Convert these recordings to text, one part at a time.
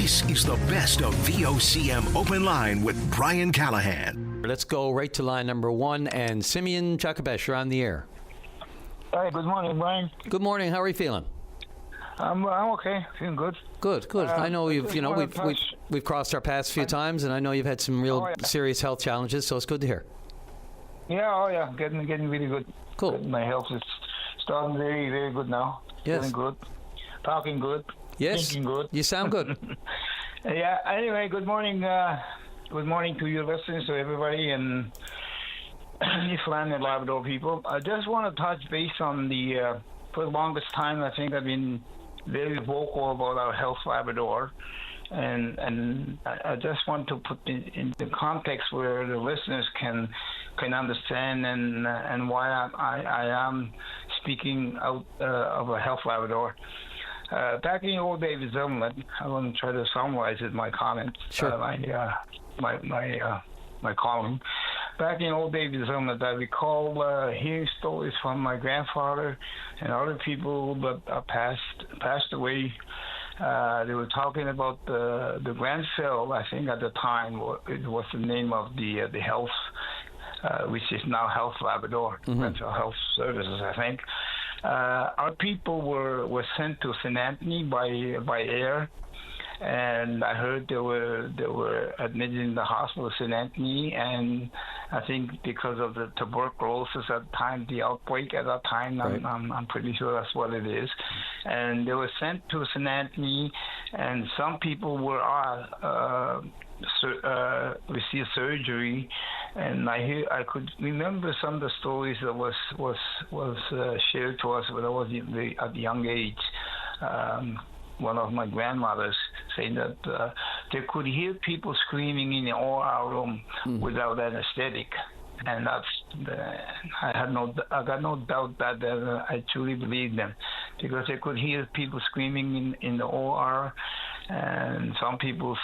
This is the best of VOCM Open Line with Brian Callahan. Let's go right to line number one. And Simeon Chakabesh, you're on the air. Hi, good morning, Brian. Good morning. How are you feeling? I'm okay. Feeling good. Good. I know we've crossed our paths a few times, and I know you've had some real serious health challenges, so it's good to hear. Yeah, getting really good. Cool. Good. My health is starting very, very good now. Yes. Feeling good. Talking good. Yes. Thinking good. You sound good. Yeah. Anyway, good morning. Good morning to your listeners, to everybody, and Newfoundland and Labrador people. I just want to touch base on the. For the longest time, I think I've been very vocal about our health Labrador, and I just want to put it in the context where the listeners can understand and why I am speaking out of a health Labrador. Back in the old days of Zimmerman, I want to try to summarize it, my comments, sure. my column. Back in the old days of Zimmerman, I recall hearing stories from my grandfather and other people that passed away. They were talking about the Grand Cell, I think at the time, it was the name of the health, which is now Health Labrador, Mental Health Services, I think. Our people were sent to St. Anthony by air, and I heard they were admitted in the hospital of St. Anthony, and I think because of the tuberculosis at the time, the outbreak at that time, right. I'm pretty sure that's what it is, and they were sent to St. Anthony, and some people were received surgery, and I could remember some of the stories that was shared to us when I was at a young age. One of my grandmothers saying that they could hear people screaming in the OR room without anesthetic, and I got no doubt that I truly believed them, because they could hear people screaming in the OR. And some people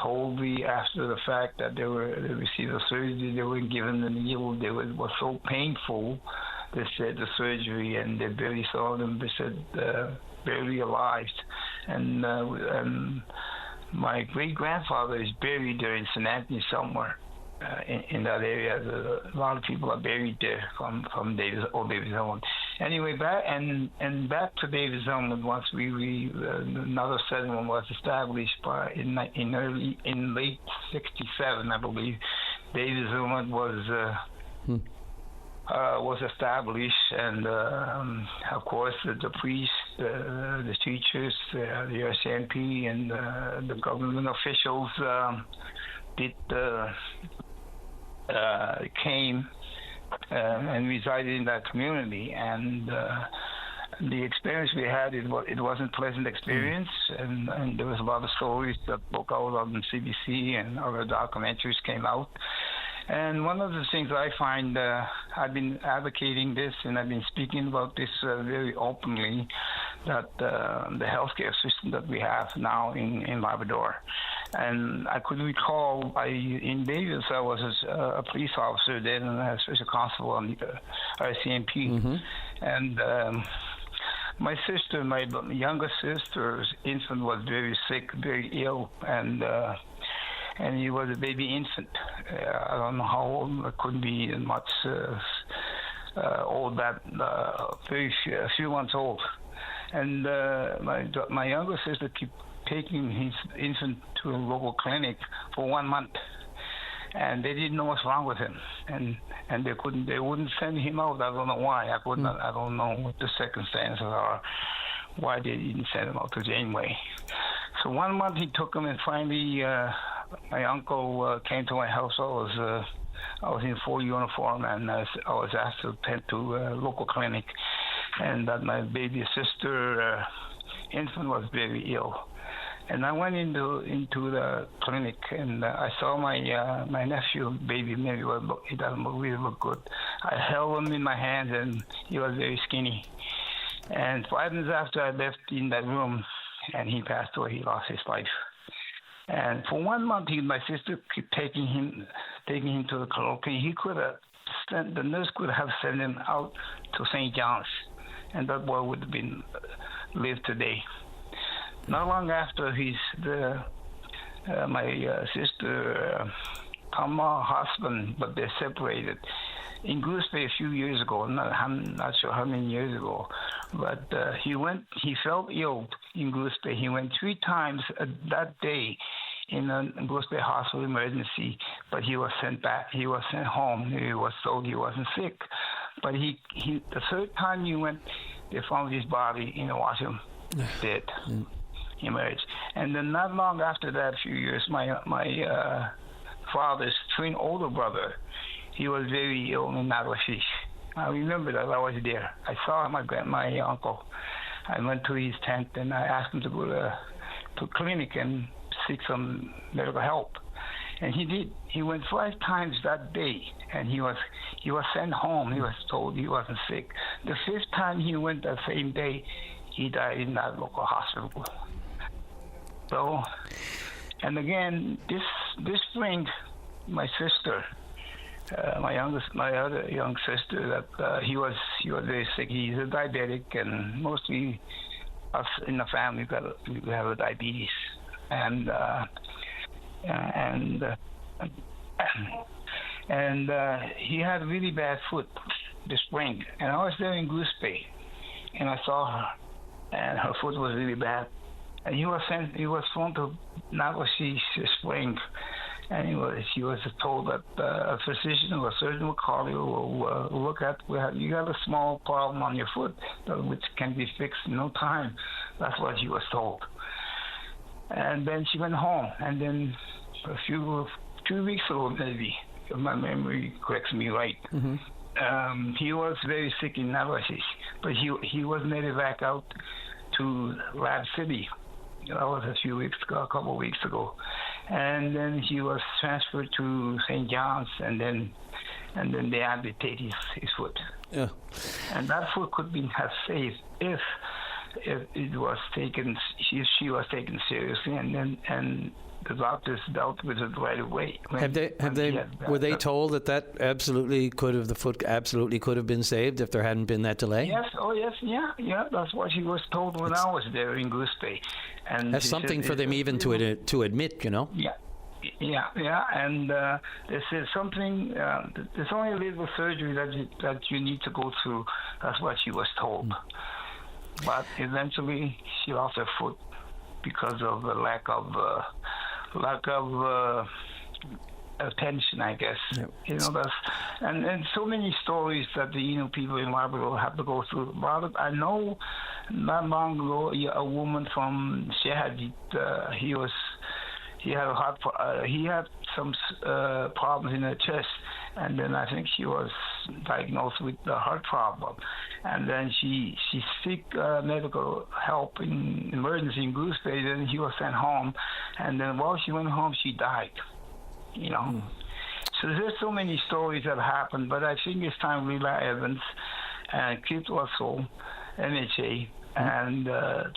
told me after the fact that they received a surgery, they were given the needle, it was so painful, they said, the surgery, and they barely saw them, they said, barely alive. And my great-grandfather is buried there in St. Anthony somewhere in that area. A lot of people are buried there from old Davis Island. Anyway, back to Davis Island. Once another settlement was established in late '67, I believe. Davis Island was established, and of course the priests, the teachers, the RCMP, and the government officials came and resided in that community, and the experience we had, it wasn't a pleasant experience, and there was a lot of stories that broke out on CBC, and other documentaries came out. And one of the things I find, I've been advocating this, and I've been speaking about this very openly, that the healthcare system that we have now in Labrador. And I could recall, in Davis, I was a police officer then, and I was a constable on the RCMP. And my sister, my younger sister's infant was very sick, very ill, and he was a baby infant. I don't know how old. It couldn't be much old. A few months old. And my younger sister kept taking his infant to a local clinic for 1 month, and they didn't know what's wrong with him, and they wouldn't send him out. I don't know why. I don't know what the circumstances are, why they didn't send him out to Janeway. So 1 month he took him, and finally my uncle came to my house. I was in full uniform, and I was asked to attend to a local clinic, and that my baby sister infant was very ill. And I went into the clinic, and I saw my nephew, baby. Maybe he doesn't really look good. I held him in my hands, and he was very skinny. And 5 minutes after I left in that room, and he passed away. He lost his life. And for 1 month, my sister kept taking him to the clinic. He could have the nurse could have sent him out to St. John's, and that boy would have been lived today. not long after my sister, her husband, but they're separated. In Goose Bay a few years ago, I'm not sure how many years ago, but he felt ill in Goose Bay. He went 3 times that day in a Goose Bay hospital emergency, but he was sent back. He was sent home. He was told he wasn't sick. But the 3rd time he went, they found his body in the washroom, dead. Emerged. And then not long after that, a few years, my father's twin older brother, he was very ill in Navashish. I remember that I was there. I saw my uncle. I went to his tent and I asked him to go to clinic and seek some medical help. And he did. He went 5 times that day, and he was sent home. He was told he wasn't sick. The 5th time he went that same day, he died in that local hospital. So, and again, this spring, my sister, my other young sister, that he was very sick. He's a diabetic, and mostly us in the family we have a diabetes, and he had really bad foot this spring, and I was there in Goose Bay, and I saw her, and her foot was really bad. And he was flown to Navashish spring, and he was told that a physician or a surgeon will call you, will look at, you got a small problem on your foot which can be fixed in no time. That's what he was told. And then she went home, and then 2 weeks ago, maybe, if my memory corrects me right, he was very sick in Navashish, but he was made back out to Lab City. That was a couple of weeks ago, and then he was transferred to St. John's, and then they amputated his foot. Yeah, and that foot could have saved if it was taken. She was taken seriously, and the doctors dealt with it right away. Were they told that the foot absolutely could have been saved if there hadn't been that delay? Yes. Oh, yes. Yeah. That's what she was told when I was there in Goose Bay. And that's something for them even to admit, you know. Yeah. And they said something. There's only a little surgery that you need to go through. That's what she was told. But eventually, she lost her foot because of the lack of attention, I guess. Yep. And so many stories that the people in Labrador have to go through. I know not long ago a woman from Shahadit, he had some problems in her chest, and then I think she was diagnosed with the heart problem, and then she seek medical help in emergency in Goose Bay. Then he was sent home, and then while she went home, she died. So there's so many stories that happened, but I think it's time Lila Evans and Kit Russell, MHA, and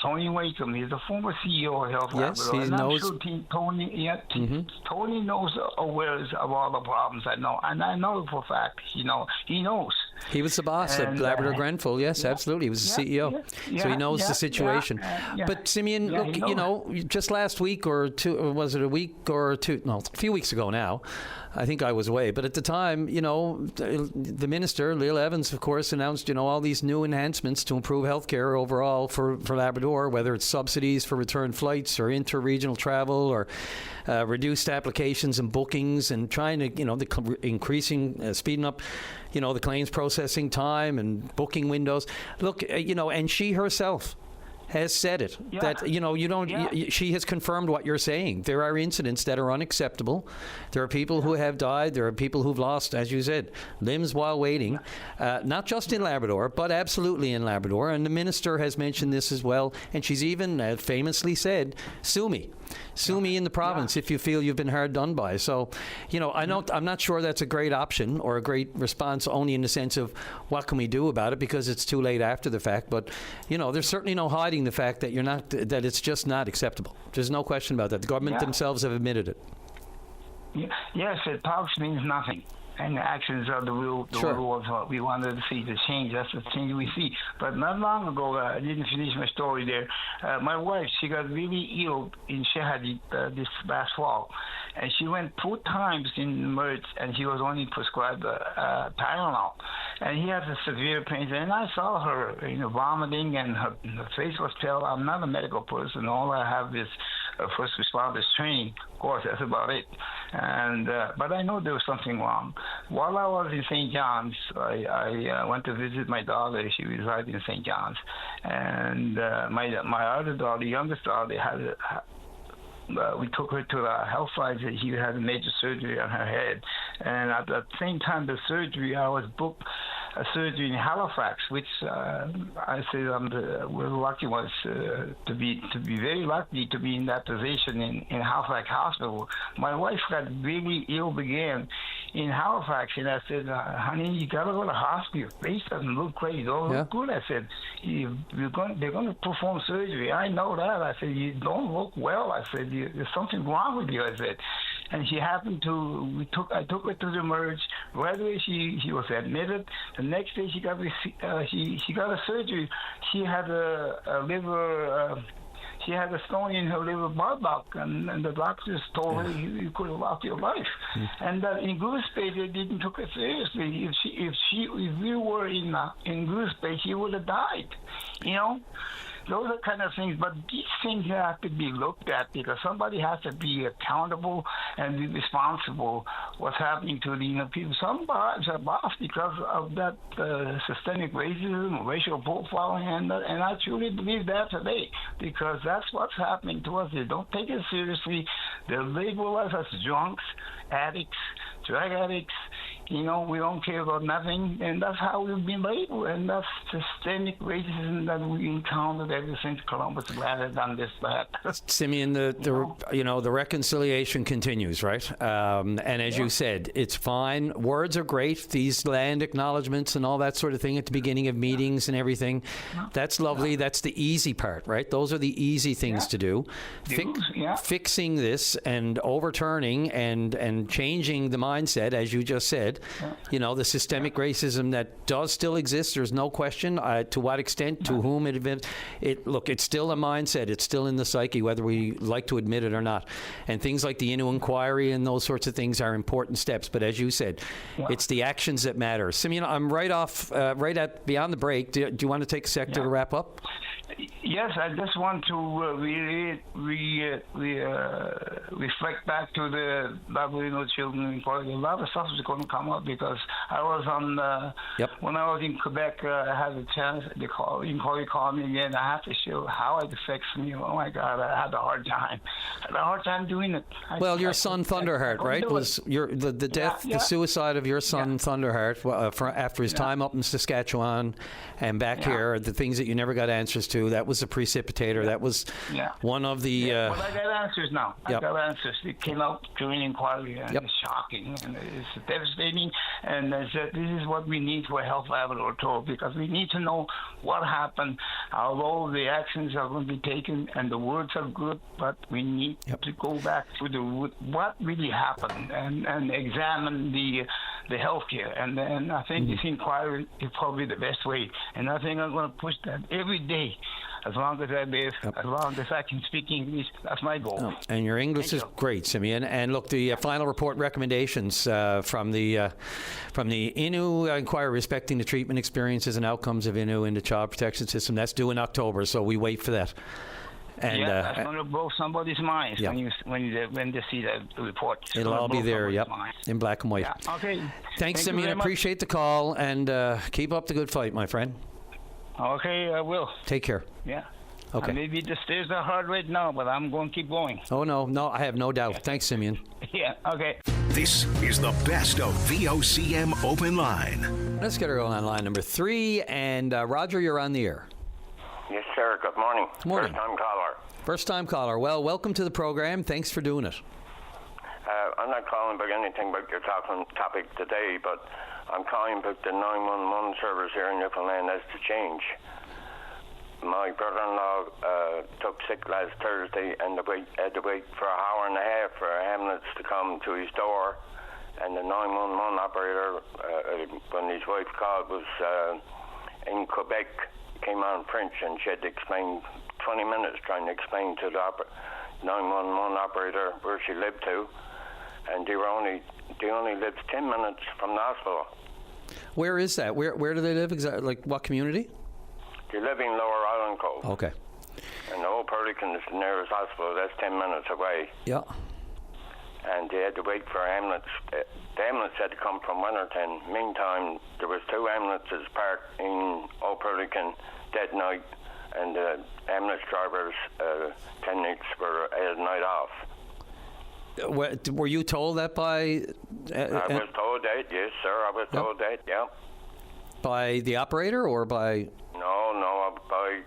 Tony Wakeham. He's the former CEO of Health Labrador. Yes, he knows. I'm sure Tony knows aware of all the problems I know, and I know for a fact, he knows. He was the boss at Labrador Grenfell. Yes, absolutely. He was the CEO. So he knows the situation. But Simeon, look, just last week or two, or was it a week or two? No, a few weeks ago now. I think I was away. But at the time, the minister, Lila Evans, of course, announced, all these new enhancements to improve healthcare overall for Labrador, whether it's subsidies for return flights or inter-regional travel or reduced applications and bookings, and trying to, speeding up, the claims processing time and booking windows. Look, and she herself has said it, that she has confirmed what you're saying. There are incidents that are unacceptable. There are people who have died. There are people who've lost, as you said, limbs while waiting, not just in Labrador, but absolutely in Labrador. And the minister has mentioned this as well, and she's even famously said, sue me in the province if you feel you've been hard done by. So, I'm not sure that's a great option or a great response, only in the sense of what can we do about it, because it's too late after the fact. But, there's certainly no hiding the fact that that it's just not acceptable. There's no question about that. The government themselves have admitted it. Yes, talks means nothing. And the actions are the real of what we wanted to see, the change. That's the change we see. But not long ago, I didn't finish my story there. my wife, she got really ill in Shahadi this last fall, and she went 2 times in Mertz, and she was only prescribed Tylenol, and he has a severe pain. And I saw her, vomiting, and her face was pale. I'm not a medical person. All I have is first responders training. Of course, that's about it. And but I know there was something wrong. While I was in St. John's, I went to visit my daughter. She resided in St. John's, and my other daughter, youngest daughter, we took her to the health site. She had a major surgery on her head, and at the same time the surgery, I was booked a surgery in Halifax, which I say we're the lucky ones to be very lucky to be in that position in Halifax Hospital. My wife got really ill again in Halifax, and I said, honey, you gotta go to the hospital. Your face doesn't look great. You don't look good. I said, they're going to perform surgery. I know that. I said, you don't look well. I said, there's something wrong with you. I said, and she happened to. I took her to the Merge. Right away, she was admitted. The next day, she got a surgery. She had a liver. She had a stone in her liver bile, and the doctors told her you could have lost your life. And in Goose Bay, they didn't take it seriously. If we were in Goose Bay, she would have died. Those are kind of things, but these things have to be looked at because somebody has to be accountable and be responsible what's happening to the people. Some lives are lost because of that systemic racism, racial profiling, and I truly believe that today because that's what's happening to us. They don't take it seriously. They label us as drunks, addicts, drug addicts. We don't care about nothing, and that's how we've been labeled, and that's systemic racism that we encountered ever since Columbus landed on this planet. Simeon, the reconciliation continues, right? And as you said, it's fine. Words are great. These land acknowledgments and all that sort of thing at the beginning of meetings and everything. That's lovely. That's the easy part, right? Those are the easy things to do. Fixing this and overturning and changing the mindset, as you just said. The systemic racism that does still exist, there's no question. To what extent, to whom it's still a mindset. It's still in the psyche, whether we like to admit it or not. And things like the Innu inquiry and those sorts of things are important steps. But as you said, it's the actions that matter. Simeon, I'm right at beyond the break. Do you want to take a sec to wrap up? Yes, I just want to reflect back to the Aboriginal Children Inquiry. A lot of stuff is going to come up because I was on when I was in Quebec. I had a chance. The inquiry called me again. I had to show how it affects me. Oh my God, I had a hard time. Doing it. Your son Thunderheart, right? Was the death, the suicide of your son Thunderheart after his time up in Saskatchewan and back here, the things that you never got answers to. That was a precipitator. That was one of the. But I got answers now. I got answers. It came out during inquiry, and it's shocking, and it's devastating. And I said, this is what we need for a health laboratory because we need to know what happened. Although the actions are going to be taken and the words are good, but we need to go back to the root, what really happened, and examine the healthcare. And I think this inquiry is probably the best way. And I think I'm going to push that every day. As long as I live, as long as I can speak English, that's my goal. And your English is great, Simeon. And look, the final report recommendations from the Innu inquiry respecting the treatment experiences and outcomes of Innu in the child protection system. That's due in October, so we wait for that. And that's going to blow somebody's minds when they see that report. It'll all be there, in black and white. Yeah. Okay. Thanks, Simeon. I appreciate the call, and keep up the good fight, my friend. Okay, I will. Take care. Yeah. Okay. Maybe the stairs are hard right now, but I'm going to keep going. Oh, no, I have no doubt. Thanks, Simeon. Yeah, okay. This is the best of VOCM Open Line. Let's get her going on line number 3. And Roger, you're on the air. Yes, sir. Good morning. Morning. First-time caller. First-time caller. Well, welcome to the program. Thanks for doing it. I'm not calling about anything about your topic today, but I'm calling about the 911 service here in Newfoundland as to change. My brother-in-law took sick last Thursday and had to wait for an hour and a half for an ambulance to come to his door. And the 911 operator, when his wife called, was in Quebec, came on French, and she had to explain 20 minutes trying to explain to the 911 operator where she lived to, and they only lived 10 minutes from the hospital. Where is that? Where do they live exactly? Like what community? They live in Lower Island Cove. Okay. And the Old Pelican is the nearest hospital. That's 10 minutes away. Yeah. And they had to wait for ambulance. The ambulance had to come from Winterton. Meantime, there was 2 ambulances parked in Old Pelican that night, and the ambulance drivers, techniques were had a night off. Were you told that by... I was told that, yes, sir. I was told that, yeah. By the operator or by... No, by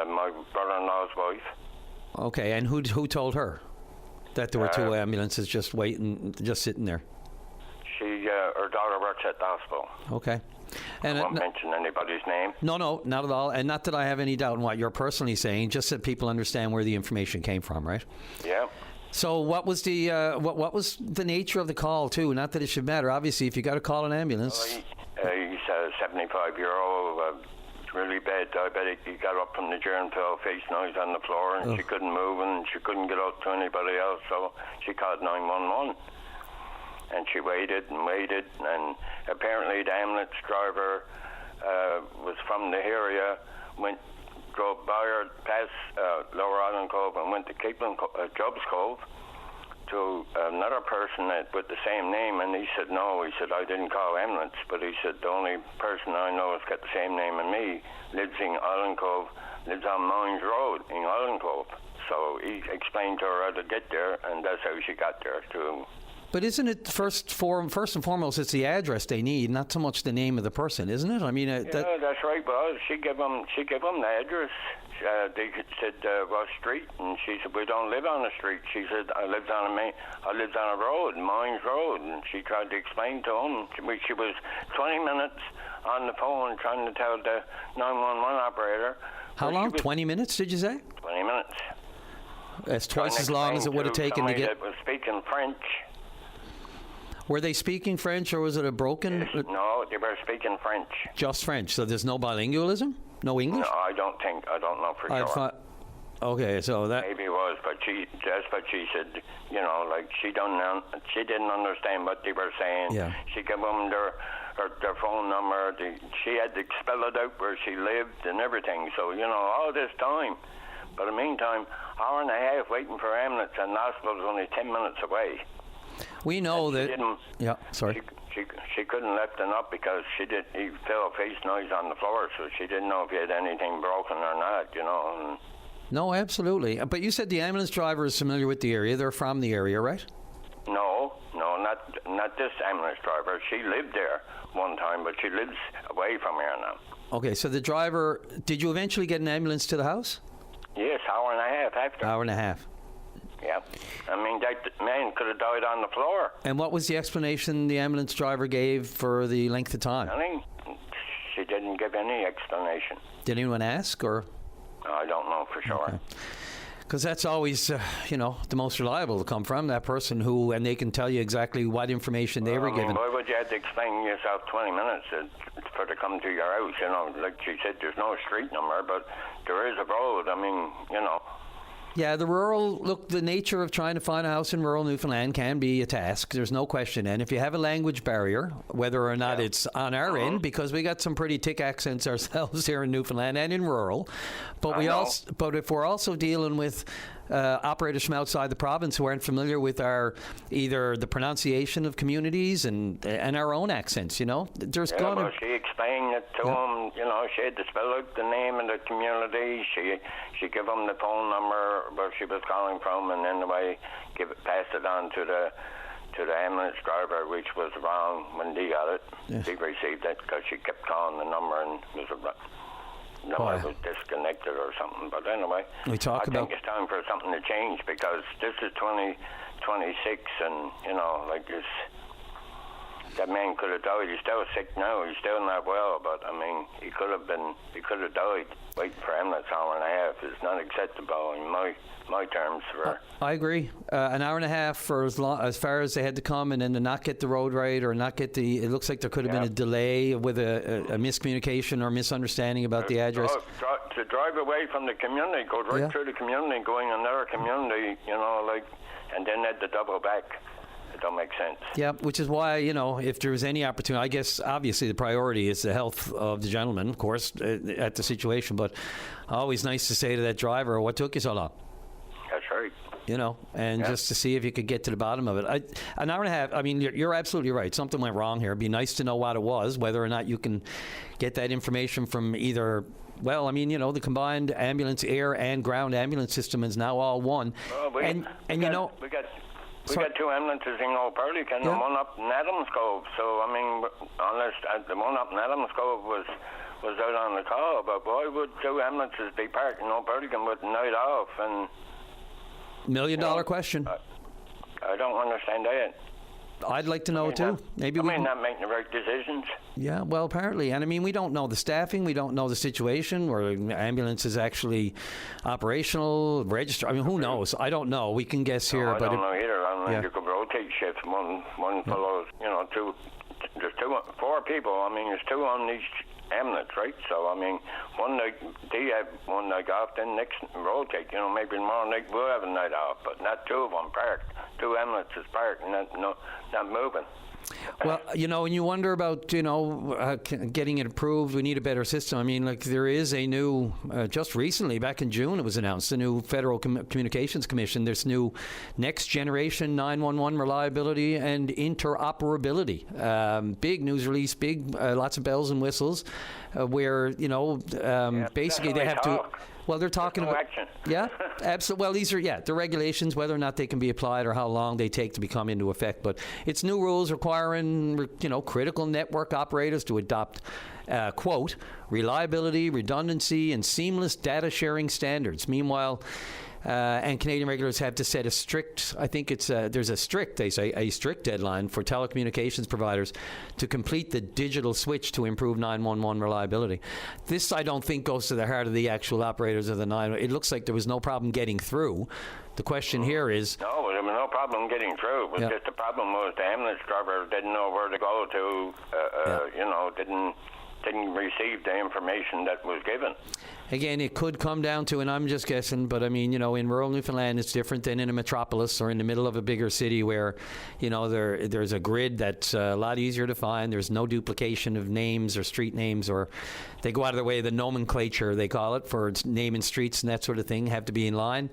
my brother-in-law's wife. Okay, and who told her that there were 2 ambulances just waiting, just sitting there? Her daughter works at the hospital. Okay. And I won't mention anybody's name. No, not at all. And not that I have any doubt in what you're personally saying, just that people understand where the information came from, right? Yeah. So what was the what was the nature of the call, too? Not that it should matter. Obviously, if you got to call an ambulance... He's a 75-year-old, really bad diabetic. He got up from the chair and fell face noise on the floor, and she couldn't move, and she couldn't get out to anybody else, so she called 911. And she waited, and apparently the ambulance driver was from the area, drove by her past Lower Island Cove and went to Job's Cove to another person with the same name, and he said, no, he said, I didn't call ambulance, but he said, the only person I know has got the same name as me, lives in Island Cove, lives on Mines Road in Island Cove. So he explained to her how to get there, and that's how she got there to... But isn't it first and foremost, it's the address they need, not so much the name of the person, isn't it? I mean, yeah, that's right. Well, she gave them the address. They said what street, and she said we don't live on a street. She said I lived on a road, Mines Road, and she tried to explain to them. She was 20 minutes on the phone trying to tell the 911 operator. How long? 20 minutes? Did you say? 20 minutes. That's twice as long as it would have taken to get. That was speaking French. Were they speaking French, or was it a broken... No, they were speaking French. Just French, so there's no bilingualism? No English? No, I don't know for sure. Okay, so that... Maybe it was, but that's what she said, you know, like she didn't understand what they were saying. Yeah. She gave them their phone number. She had to spell it out where she lived and everything, so, you know, all this time. But in the meantime, hour and a half waiting for ambulance, and the hospital was only 10 minutes away. We know that... Yeah, sorry. She couldn't lift him up because he fell face noise on the floor, so she didn't know if he had anything broken or not, you know. No, absolutely. But you said the ambulance driver is familiar with the area. They're from the area, right? No, not this ambulance driver. She lived there one time, but she lives away from here now. Okay, so the driver... Did you eventually get an ambulance to the house? Yes, hour and a half after. Hour and a half. Yeah. I mean, that man could have died on the floor. And what was the explanation the ambulance driver gave for the length of time? She didn't give any explanation. Did anyone ask, or? I don't know for sure. Because that's always, the most reliable to come from, that person who, and they can tell you exactly what information they were given. Why would you have to explain yourself 20 minutes for to come to your house? You know, like she said, there's no street number, but there is a road. I mean, you know. Yeah, the nature of trying to find a house in rural Newfoundland can be a task. There's no question. And if you have a language barrier, whether or not it's on our end, because we got some pretty thick accents ourselves here in Newfoundland and in rural, but if we're also dealing with operators from outside the province who aren't familiar with either the pronunciation of communities and our own accents, there's going to... She explained it to them, she had to spell out the name of the community. She gave them the phone number where she was calling from, and then passed it on to the ambulance driver, which was wrong when they got it. Yes. They received it because she kept calling the number and was disconnected or something. But anyway, I think it's time for something to change, because this is 2026, and like this. That man could have died. He's still sick now. He's still not well, but I mean, he could have died waiting for ambulance hour and a half. It's not acceptable in my terms. I agree. An hour and a half for as far as they had to come, and then to not get the road right, or not get it looks like there could have been a delay with a miscommunication or misunderstanding about the address. To to drive away from the community, go right through the community, going another community, and then had to double back. It don't make sense. Yeah, which is why, if there's any opportunity, I guess obviously the priority is the health of the gentleman, of course, at the situation, but always nice to say to that driver, what took you so long? That's right. Just to see if you could get to the bottom of it. An hour and a half, I mean, you're absolutely right. Something went wrong here. It'd be nice to know what it was, whether or not you can get that information from either, the combined ambulance, air, and ground ambulance system is now all one. We got two ambulances in Old Purlican and one up in Adams Cove. So, unless the one up in Adams Cove was out on the call, but why would two ambulances be parked in Old Purlican with the night off? And $1 million question. I don't understand that. I'd like to know too. Maybe we not making the right decisions. Yeah, well, apparently, and we don't know the staffing, we don't know the situation where ambulance is actually operational, registered. Who knows? I don't know. We can guess here, I don't know either. You could rotate shifts. One fellow, two. There's four people. There's two on each ambulance, right? So one night they have one night off, then next rotate. Maybe tomorrow night we'll have a night off, but not two of them parked. Two ambulances parked and not moving. Well, and you wonder about, getting it approved. We need a better system. There is a new, just recently, back in June, it was announced, the new Federal Communications Commission, this new next generation 911 reliability and interoperability. Big news release, lots of bells and whistles, where, basically they have to... Well, they're talking about absolutely. Well, these are the regulations, whether or not they can be applied or how long they take to become into effect. But it's new rules requiring critical network operators to adopt quote reliability, redundancy, and seamless data sharing standards. Meanwhile. And Canadian regulators have to set a strict, I think there's a strict deadline for telecommunications providers to complete the digital switch to improve 911 reliability. This, I don't think, goes to the heart of the actual operators of the 911. It looks like there was no problem getting through. The question here is... No, there was no problem getting through. It was just the problem was the ambulance driver didn't know where to go to, didn't receive the information that was given. Again, it could come down to, and I'm just guessing, but in rural Newfoundland, it's different than in a metropolis or in the middle of a bigger city where, there's a grid that's a lot easier to find. There's no duplication of names or street names, or they go out of their way, the nomenclature, they call it, for naming streets and that sort of thing, have to be in line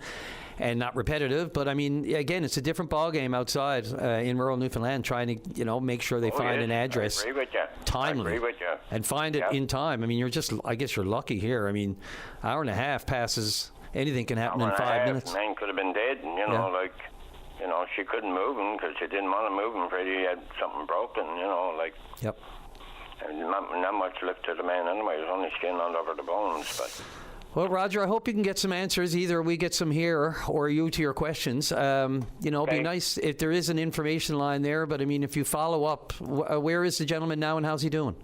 and not repetitive. But again, it's a different ballgame outside in rural Newfoundland, trying to make sure they find an address timely and find it in time. I guess you're lucky here. Hour and a half passes. Anything can happen in 5 minutes. Man could have been dead, and she couldn't move him because she didn't want to move him. Afraid he had something broken, Yep. And not much left to the man anyway. There's only skin all over the bones, but. Well, Roger, I hope you can get some answers. Either we get some here or you to your questions. It'd be nice if there is an information line there. But, if you follow up, where is the gentleman now and how's he doing?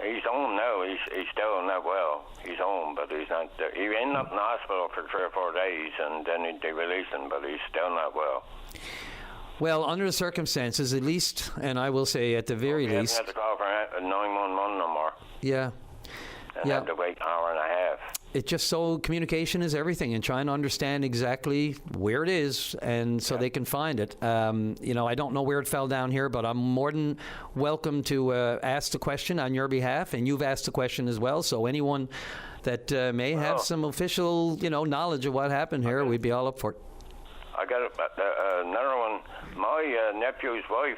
He's home now. He's still not well. He's home, but he's not. He ended up in the hospital for 3 or 4 days, and then they released him, but he's still not well. Well, under the circumstances, at least, and I will say at the very least... He hasn't had to call for 911 no more. Yeah. And had to wait an hour and a half. It's just so communication is everything, and trying to understand exactly where it is, and so they can find it. I don't know where it fell down here, but I'm more than welcome to ask the question on your behalf, and you've asked the question as well. So anyone that may have some official, knowledge of what happened here, we'd be all up for it. I got another one. My nephew's wife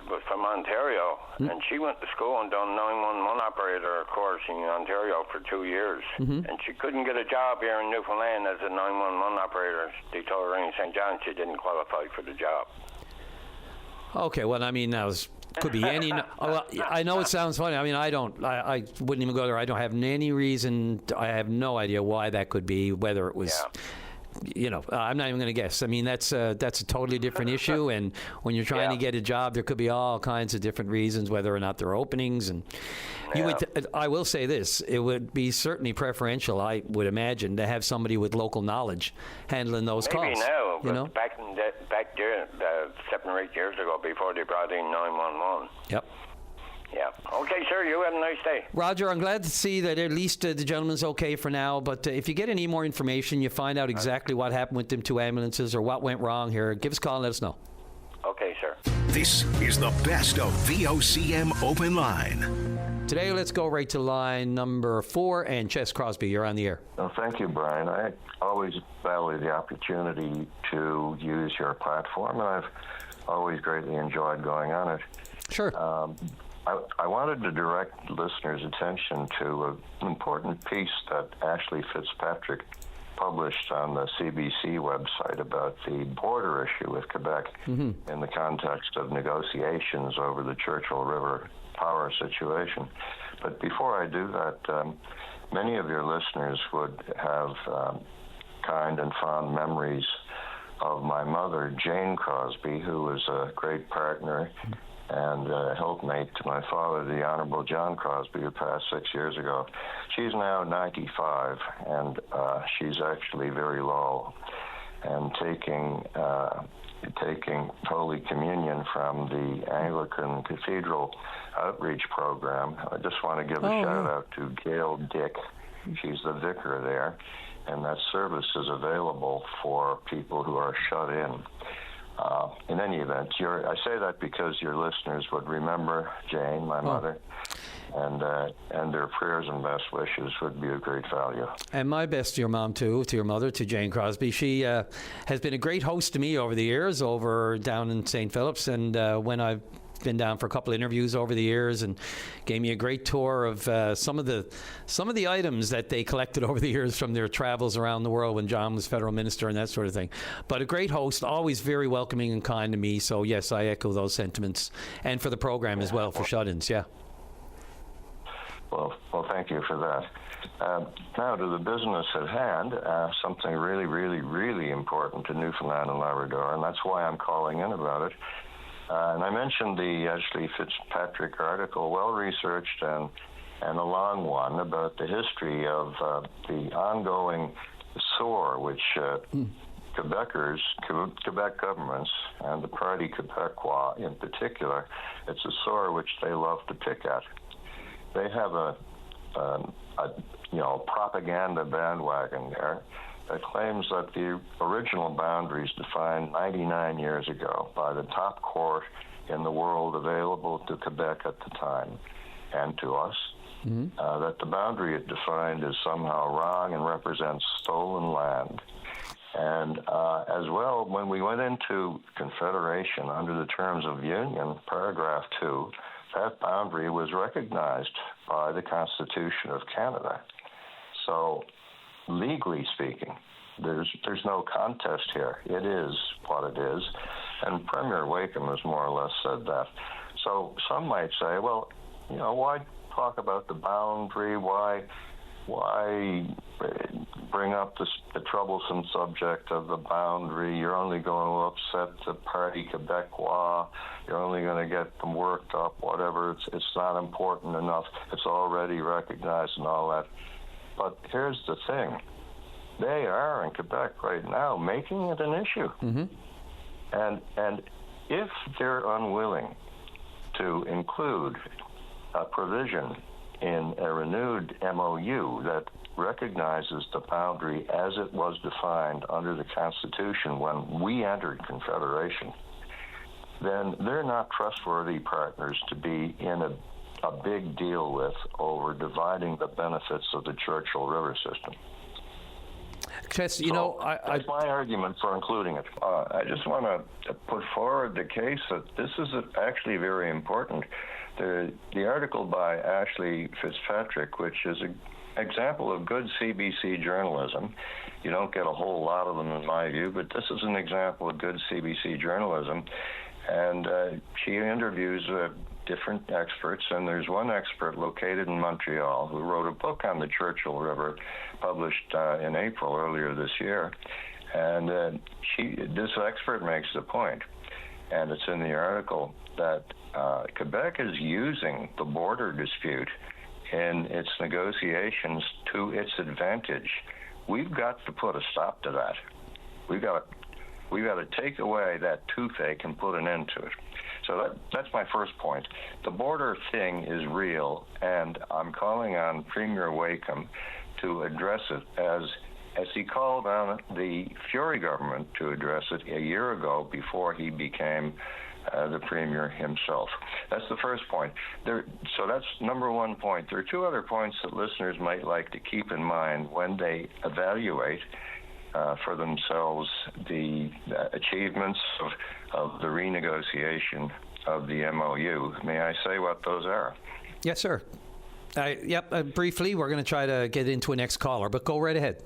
was from Ontario, and she went to school and done 911 operator course in Ontario for 2 years. And she couldn't get a job here in Newfoundland as a 911 operator. They told her in St. John she didn't qualify for the job. Okay, well, could be any. I know it sounds funny. I wouldn't even go there. I don't have any reason. I have no idea why that could be. Whether it was. I'm not even going to guess. That's a totally different issue. And when you're trying to get a job, there could be all kinds of different reasons, whether or not there are openings. And I will say this: it would be certainly preferential, I would imagine, to have somebody with local knowledge handling those calls. Maybe now, but back there, 7 or 8 years ago, before they brought in 911. Yep. Yeah. Okay, sir. You have a nice day. Roger, I'm glad to see that at least the gentleman's okay for now. But if you get any more information, you find out exactly what happened with them 2 ambulances or what went wrong here, give us a call and let us know. Okay, sir. This is the best of VOCM Open Line. Today, let's go right to line number 4, and Chess Crosby, you're on the air. Well, thank you, Brian. I always value the opportunity to use your platform, and I've always greatly enjoyed going on it. Sure. I wanted to direct listeners' attention to an important piece that Ashley Fitzpatrick published on the CBC website about the border issue with Quebec in the context of negotiations over the Churchill River power situation. But before I do that, many of your listeners would have kind and fond memories of my mother, Jane Crosby, who was a great partner and helpmate to my father, the Honorable John Crosby, who passed 6 years ago. She's now 95, and she's actually very low, and taking Holy Communion from the Anglican Cathedral Outreach Program. I just want to give a shout out to Gail Dick. She's the vicar there, and that service is available for people who are shut in. In any event, I say that because your listeners would remember Jane, my mother, and their prayers and best wishes would be of great value. And my best to your mom, too, to your mother, to Jane Crosby. She has been a great host to me over the years, over down in St. Philip's, and when I've been down for a couple of interviews over the years, and gave me a great tour of some of the items that they collected over the years from their travels around the world when John was federal minister and that sort of thing. But a great host, always very welcoming and kind to me. So yes, I echo those sentiments, and for the program as well, for shut-ins. Yeah. Well, thank you for that. Now to the business at hand, something really, really, really important to Newfoundland and Labrador, and that's why I'm calling in about it. And I mentioned the Ashley Fitzpatrick article, well-researched and a long one, about the history of the ongoing SOAR, which Quebecers, Quebec governments, and the Parti Québécois in particular, it's a SOAR which they love to pick at. They have a propaganda bandwagon there that claims that the original boundaries defined 99 years ago by the top court in the world available to Quebec at the time and to us, that the boundary it defined is somehow wrong and represents stolen land. And as well, when we went into Confederation under the terms of Union, paragraph 2, that boundary was recognized by the Constitution of Canada. So, legally speaking, there's no contest here. It is what it is, and Premier Wakeham has more or less said that. So some might say, well, why talk about the boundary? Why bring up the troublesome subject of the boundary? You're only going to upset the Parti Québécois. You're only going to get them worked up, whatever. It's not important enough. It's already recognized and all that. But here's the thing. They are in Quebec right now making it an issue. And if they're unwilling to include a provision in a renewed MOU that recognizes the boundary as it was defined under the Constitution when we entered Confederation, then they're not trustworthy partners to be in a big deal with over dividing the benefits of the Churchill River system. Chess, that's my argument for including it. I just want to put forward the case that this is actually very important. The article by Ashley Fitzpatrick, which is an example of good CBC journalism. You don't get a whole lot of them in my view, but this is an example of good CBC journalism. And she interviews different experts, and there's one expert located in Montreal who wrote a book on the Churchill River, published in April earlier this year. And this expert makes the point, and it's in the article, that Quebec is using the border dispute in its negotiations to its advantage. We've got to put a stop to that. We've got to take away that toothache and put an end to it. So that's my first point. The border thing is real, and I'm calling on Premier Wakeham to address it as he called on the Fury government to address it a year ago before he became the Premier himself. That's the first point. So that's number one point. There are two other points that listeners might like to keep in mind when they evaluate for themselves the achievements of the renegotiation of the MOU. May I say what those are? Yes, sir. Briefly, we're going to try to get into a next caller, but go right ahead.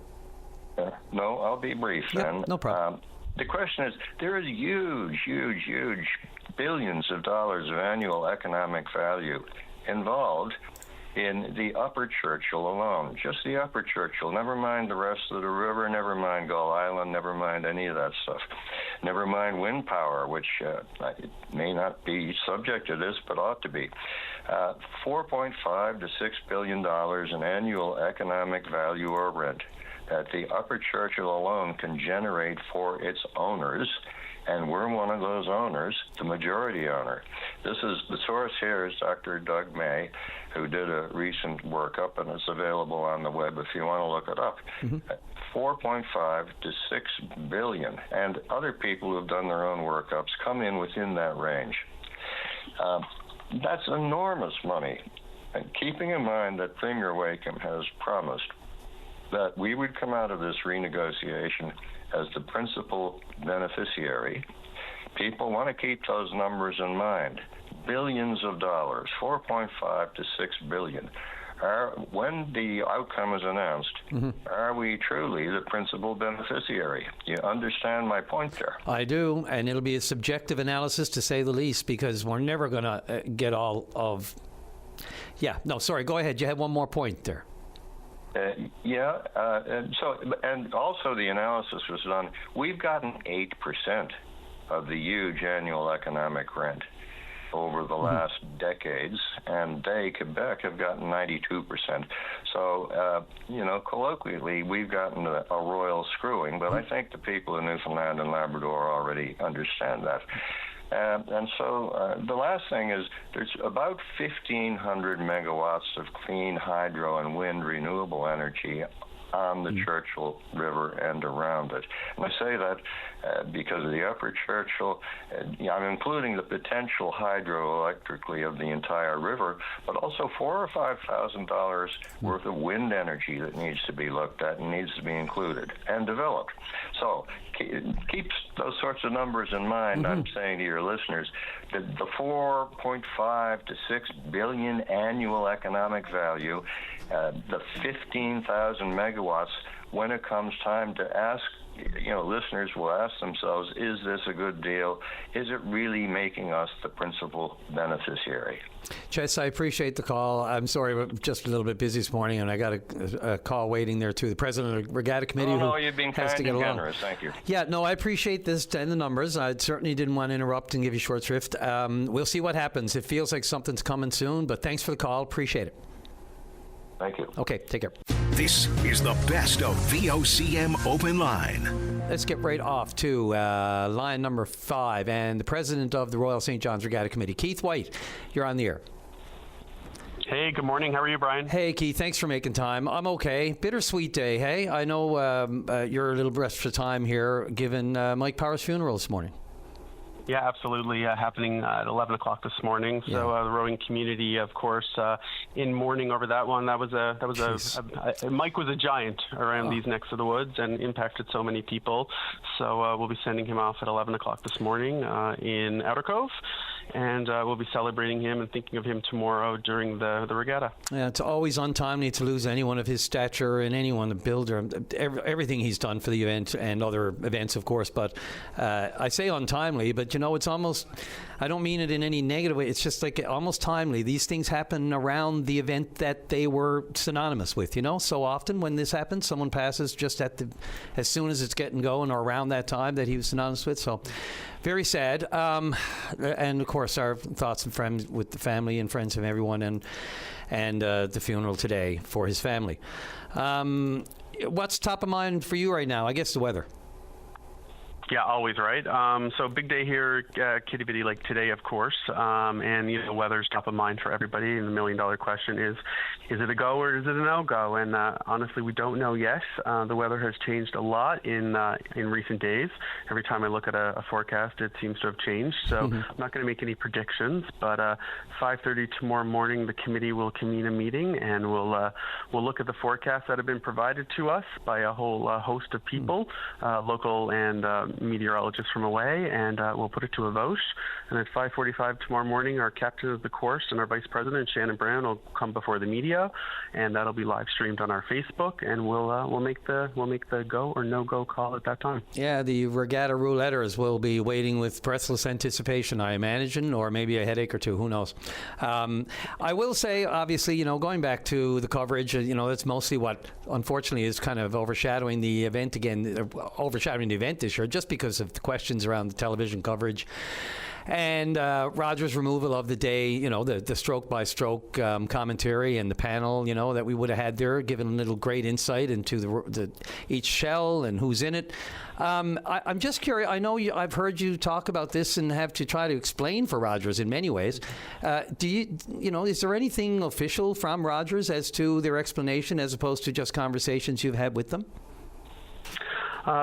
No, I'll be brief then. No problem. The question is, there is huge billions of dollars of annual economic value involved in the Upper Churchill alone, just the Upper Churchill, never mind the rest of the river, never mind Gull Island, never mind any of that stuff, never mind wind power, which may not be subject to this, but ought to be. $4.5 to $6 billion in annual economic value or rent that the Upper Churchill alone can generate for its owners, and we're one of those owners, the majority owner. The source here is Dr. Doug May, who did a recent workup, and it's available on the web if you want to look it up. 4.5 to 6 billion, and other people who have done their own workups come in within that range. That's enormous money. And keeping in mind that Premier Wakeham has promised that we would come out of this renegotiation as the principal beneficiary, people want to keep those numbers in mind. Billions of dollars, 4.5 to 6 billion. When the outcome is announced, are we truly the principal beneficiary? You understand my point there? I do, and it'll be a subjective analysis to say the least, because we're never going to get all of... Yeah, no, sorry, go ahead. You had one more point there. And also the analysis was done. We've gotten 8% of the huge annual economic rent over the last decades, and Quebec, have gotten 92%. So, colloquially, we've gotten a royal screwing, but I think the people in Newfoundland and Labrador already understand that. And so the last thing is there's about 1,500 megawatts of clean hydro and wind renewable energy on the Churchill River and around it. And I say that because of the Upper Churchill. I'm including the potential hydroelectrically of the entire river, but also $4,000 or $5,000 worth of wind energy that needs to be looked at and needs to be included and developed. So keep those sorts of numbers in mind. I'm saying to your listeners that the 4.5 to 6 billion annual economic value, the 15,000 megawatts, when it comes time to ask, listeners will ask themselves, is this a good deal? Is it really making us the principal beneficiary? Chess, I appreciate the call. I'm sorry, we're just a little bit busy this morning, and I got a call waiting there too. The president of the Regatta Committee you've been has kind to get and along. generous. Thank you. Yeah, no, I appreciate this and the numbers. I certainly didn't want to interrupt and give you short shrift. We'll see what happens. It feels like something's coming soon, but thanks for the call. Appreciate it. Thank you. Okay, take care. This is the best of VOCM Open Line. Let's get right off to line number 5 and the president of the Royal St. John's Regatta Committee, Keith White. You're on the air. Hey, good morning. How are you, Brian? Hey, Keith. Thanks for making time. I'm okay. Bittersweet day, hey? I know you're a little pressed for time here, given Mike Power's funeral this morning. Yeah, absolutely. Happening at 11 o'clock this morning. So the rowing community, of course, in mourning over that one. Mike was a giant around these necks of the woods and impacted so many people. So we'll be sending him off at 11 o'clock this morning in Outer Cove. And we'll be celebrating him and thinking of him tomorrow during the regatta. Yeah, it's always untimely to lose anyone of his stature and anyone, the builder, everything he's done for the event and other events, of course. But I say untimely, but it's almost, I don't mean it in any negative way. It's just like almost timely. These things happen around the event that they were synonymous with, So often when this happens, someone passes just as soon as it's getting going or around that time that he was synonymous with. So very sad. And of course, our thoughts and friends with the family and friends of everyone and the funeral today for his family. What's top of mind for you right now? I guess the weather. Yeah, always right. So big day here, Kitty Bitty Lake today, of course. And, weather's top of mind for everybody. And the million-dollar question is it a go or is it a no-go? And honestly, we don't know yet. The weather has changed a lot in recent days. Every time I look at a forecast, it seems to have changed. So I'm not going to make any predictions. But 5:30 tomorrow morning, the committee will convene a meeting, and we'll look at the forecasts that have been provided to us by a whole host of people, local and meteorologists from away, and we'll put it to a vote. And at 5:45 tomorrow morning, our captain of the course and our vice president, Shannon Brown, will come before the media, and that'll be live streamed on our Facebook, and we'll make the go or no go call at that time. Yeah, the regatta rouletters will be waiting with breathless anticipation, I imagine, or maybe a headache or two. Who knows? I will say, obviously, going back to the coverage, that's mostly what, unfortunately, is kind of overshadowing the event again, overshadowing the event this year, just because of the questions around the television coverage. And Roger's removal of the day, the stroke-by-stroke commentary and the panel, that we would have had there, given a little great insight into each shell and who's in it. I'm just curious. I know I've heard you talk about this and have to try to explain for Rogers in many ways. Is there anything official from Rogers as to their explanation as opposed to just conversations you've had with them?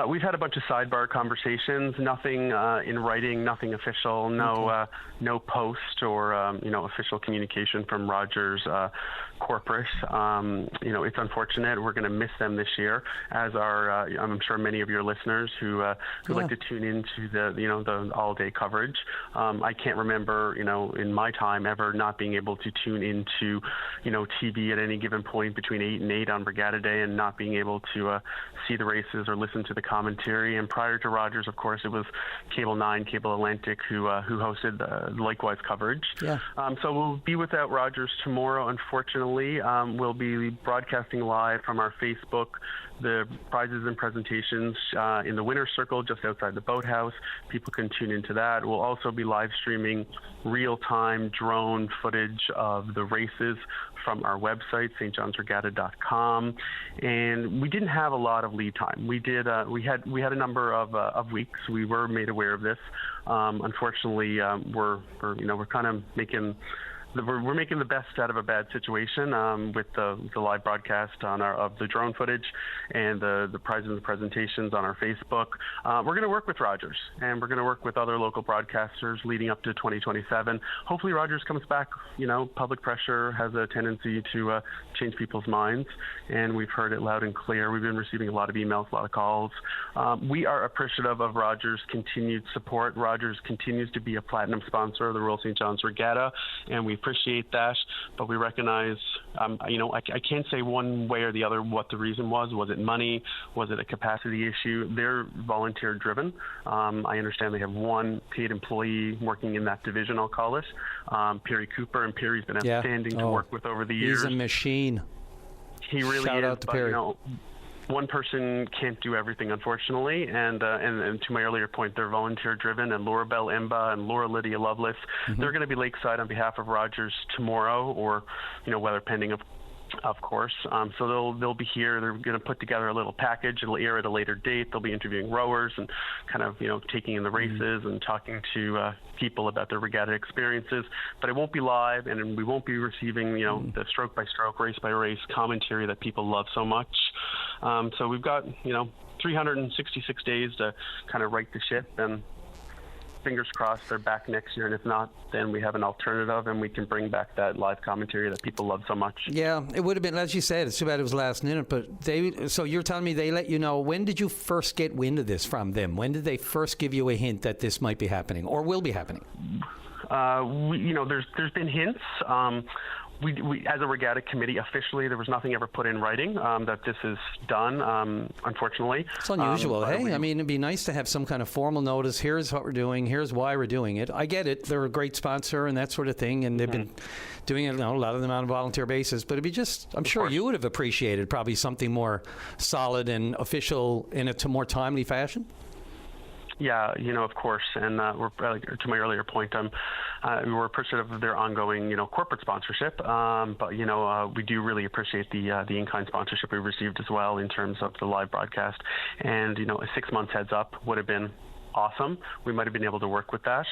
We've had a bunch of sidebar conversations, nothing in writing, nothing official, no post or, official communication from Rogers corporate. It's unfortunate. We're going to miss them this year, as are, I'm sure, many of your listeners who like to tune into the all-day coverage. I can't remember, in my time ever not being able to tune into, TV at any given point between 8 and 8 on Regatta Day and not being able to see the races or listen to the commentary. And prior to Rogers, of course, it was Cable 9, Cable Atlantic who hosted likewise coverage. Yeah. So we'll be without Rogers tomorrow, unfortunately. We'll be broadcasting live from our Facebook the prizes and presentations in the winner's circle just outside the boathouse. People can tune into that. We'll also be live streaming real-time drone footage of the races from our website, stjohnsregatta.com, and we didn't have a lot of lead time. We had a number of weeks. We were made aware of this. Unfortunately, we're kind of making. We're making the best out of a bad situation with the live broadcast of the drone footage and the prizes and the presentations on our Facebook. We're going to work with Rogers, and we're going to work with other local broadcasters leading up to 2027. Hopefully Rogers comes back. Public pressure has a tendency to change people's minds, and we've heard it loud and clear. We've been receiving a lot of emails, a lot of calls. We are appreciative of Rogers' continued support. Rogers continues to be a platinum sponsor of the Royal St. John's Regatta, and we appreciate that, but we recognize, I can't say one way or the other what the reason was. Was it money? Was it a capacity issue? They're volunteer driven. I understand they have one paid employee working in that division, I'll call it, Perry Cooper, and Perry's been outstanding to work with over the years. He's a machine. He really Shout is, out to Perry. One person can't do everything, unfortunately, and to my earlier point, they're volunteer-driven, and Laura Bell Emba and Laura Lydia Lovelace, they're going to be lakeside on behalf of Rogers tomorrow, or, weather pending, of course. So they'll be here. They're going to put together a little package. It'll air at a later date. They'll be interviewing rowers and kind of, taking in the races and talking to people about their regatta experiences. But it won't be live, and we won't be receiving, the stroke-by-stroke, race-by-race commentary that people love so much. So we've got, 366 days to kind of right the ship, and fingers crossed they're back next year, and if not, then we have an alternative and we can bring back that live commentary that people love so much. Yeah, it would have been, as you said, it's too bad it was last minute, but so you're telling me they let you know. When did you first get wind of this from them? When did they first give you a hint that this might be happening or will be happening? There's been hints. We, as a regatta committee, officially, there was nothing ever put in writing that this is done, unfortunately. It's unusual, hey? I mean, it'd be nice to have some kind of formal notice. Here's what we're doing. Here's why we're doing it. I get it. They're a great sponsor and that sort of thing, and they've been doing it, a lot of them on a volunteer basis. But it'd be I'm sure you would have appreciated probably something more solid and official in a more timely fashion. Yeah, of course, and we're to my earlier point. We're appreciative of their ongoing, corporate sponsorship, but we do really appreciate the in-kind sponsorship we received as well in terms of the live broadcast. And a 6 months heads up would have been awesome. We might have been able to work with that.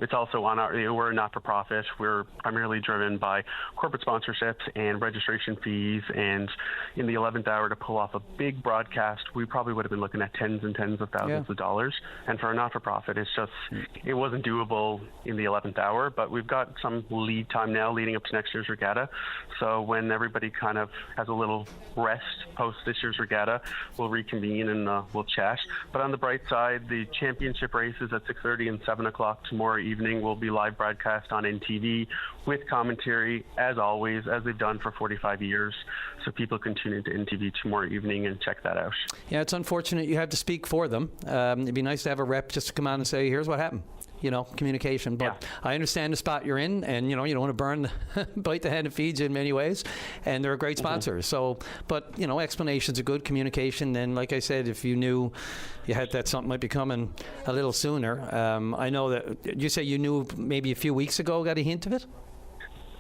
It's also on we're a not-for-profit. We're primarily driven by corporate sponsorships and registration fees. And in the 11th hour, to pull off a big broadcast, we probably would have been looking at tens and tens of thousands of dollars. And for a not-for-profit, it wasn't doable in the 11th hour. But we've got some lead time now leading up to next year's regatta. So when everybody kind of has a little rest post this year's regatta, we'll reconvene and we'll chat. But on the bright side, the championship races at 6:30 and 7 o'clock tomorrow evening will be live broadcast on NTV with commentary, as always, as they've done for 45 years. So people can tune into NTV tomorrow evening and check that out. Yeah, it's unfortunate you have to speak for them. It'd be nice to have a rep just to come on and say, here's what happened. Communication. But I understand the spot you're in, and, you don't want to bite the hand that feeds you in many ways, and they're a great sponsor. So, but, explanations are good, communication, and like I said, if you knew you had that something might be coming a little sooner, I know that, you say you knew maybe a few weeks ago, got a hint of it?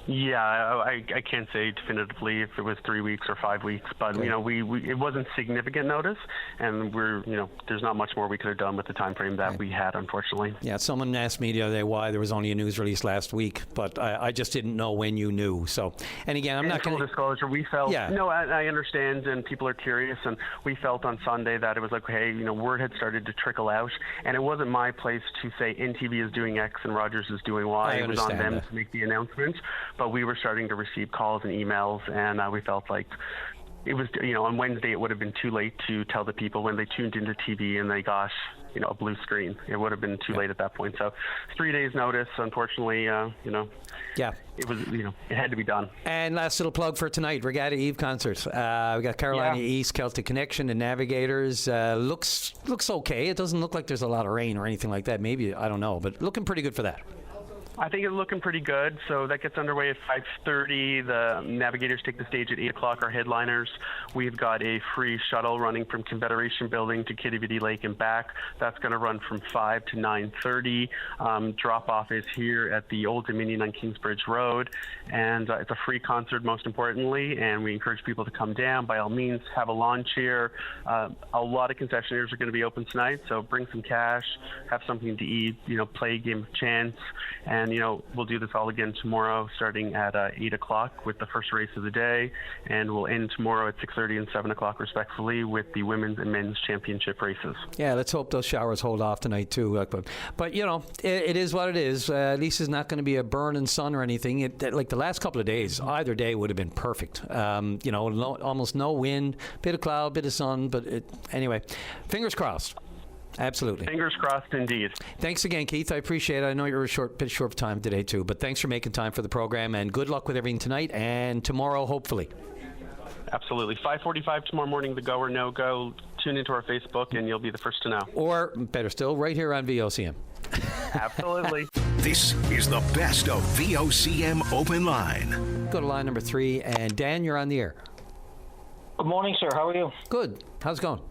Yeah, I can't say definitively if it was 3 weeks or 5 weeks, but we it wasn't significant notice, and there's not much more we could have done with the time frame that we had, unfortunately. Yeah, someone asked me the other day why there was only a news release last week, but I just didn't know when you knew. So, and again, I'm not going to disclosure. We felt I understand, and people are curious, and we felt on Sunday that it was like, hey, word had started to trickle out, and it wasn't my place to say NTV is doing X and Rogers is doing Y. It was on them to make the announcement. But we were starting to receive calls and emails, and we felt like it was, on Wednesday it would have been too late to tell the people when they tuned into TV and they got, a blue screen. It would have been too late at that point. So 3 days notice, unfortunately, it was, it had to be done. And last little plug for tonight, Regatta Eve concert. We got Carolina East, Celtic Connection, and Navigators. Looks okay. It doesn't look like there's a lot of rain or anything like that. Maybe, I don't know, but looking pretty good for that. I think it's looking pretty good. So that gets underway at 5:30. The Navigators take the stage at 8 o'clock, our headliners. We've got a free shuttle running from Confederation Building to Kitty Vitty Lake and back. That's going to run from 5 to 9:30. Drop-off is here at the Old Dominion on Kingsbridge Road. And it's a free concert, most importantly, and we encourage people to come down. By all means, have a lawn chair. A lot of concessionaires are going to be open tonight, so bring some cash, have something to eat, play a game of chance, and we'll do this all again tomorrow, starting at 8 o'clock with the first race of the day, and we'll end tomorrow at 6:30 and 7 o'clock, respectively, with the women's and men's championship races. Yeah, let's hope those showers hold off tonight, too. But it is what it is. At least it's not going to be a burning sun or anything. Like the last couple of days, either day would have been perfect. Almost no wind, bit of cloud, bit of sun, but anyway, fingers crossed. Absolutely. Fingers crossed indeed. Thanks again, Keith. I appreciate it. I know you're a bit short of time today, too, but thanks for making time for the program, and good luck with everything tonight and tomorrow, hopefully. Absolutely. 5:45 tomorrow morning, the go or no go. Tune into our Facebook, and you'll be the first to know. Or, better still, right here on VOCM. Absolutely. This is the best of VOCM Open Line. Go to line number 3, and Dan, you're on the air. Good morning, sir. How are you? Good. How's it going?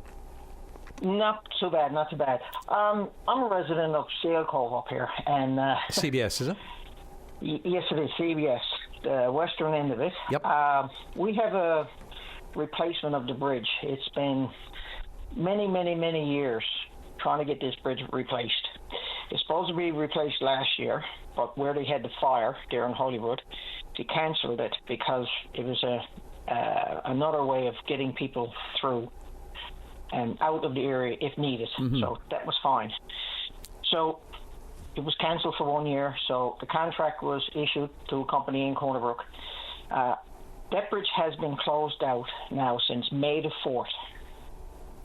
Not too bad, not too bad. I'm a resident of Sail Cove up here, and CBS, is it? Yes, it is CBS, the western end of it. Yep. We have a replacement of the bridge. It's been many years trying to get this bridge replaced. It's supposed to be replaced last year, but where they had the fire there in Hollywood, they cancelled it because it was another way of getting people through and out of the area if needed. Mm-hmm. So that was fine. So it was cancelled for 1 year. So the contract was issued to a company in Corner Brook. That bridge has been closed out now since May the 4th.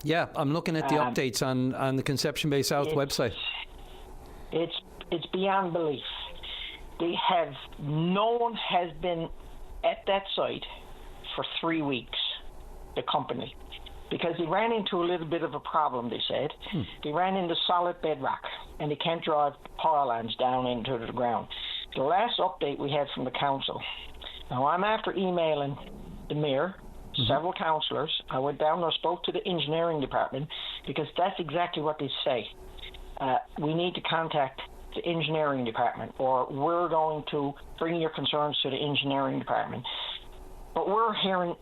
Yeah, I'm looking at the updates on the Conception Bay South website. It's beyond belief. No one has been at that site for 3 weeks, the company. Because they ran into a little bit of a problem, they said. They ran into solid bedrock, and they can't drive power lines down into the ground. The last update we had from the council, now I'm after emailing the mayor, several councillors. I went down and spoke to the engineering department, because that's exactly what they say. We need to contact the engineering department, or we're going to bring your concerns to the engineering department. But we're hearing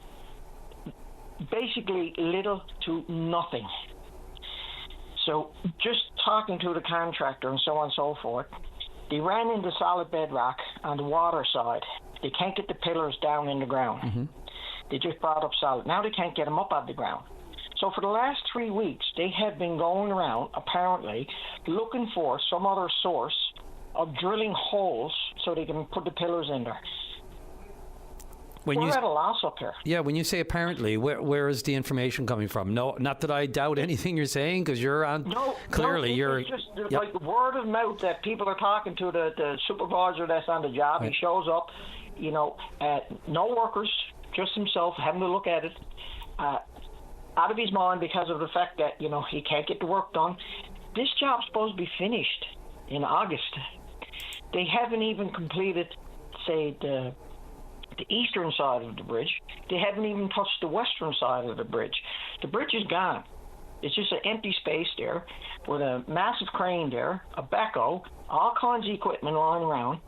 basically little to nothing. So just talking to the contractor and so on and so forth, they ran into solid bedrock on the water side. They can't get the pillars down in the ground. Mm-hmm. They just brought up solid. Now they can't get them up out of the ground. So for the last 3 weeks, they have been going around, apparently, looking for some other source of drilling holes so they can put the pillars in there. We're at a loss up here. Yeah, when you say apparently, where is the information coming from? No, not that I doubt anything you're saying, because you're on. No, clearly, you're. It's just like word of mouth that people are talking to the supervisor that's on the job. Right. He shows up, no workers, just himself, having to look at it, out of his mind because of the fact that he can't get the work done. This job's supposed to be finished in August. They haven't even completed, say, the eastern side of the bridge. They haven't even touched the western side of the bridge. The bridge is gone. It's just an empty space there with a massive crane there, a backhoe, all kinds of equipment lying around,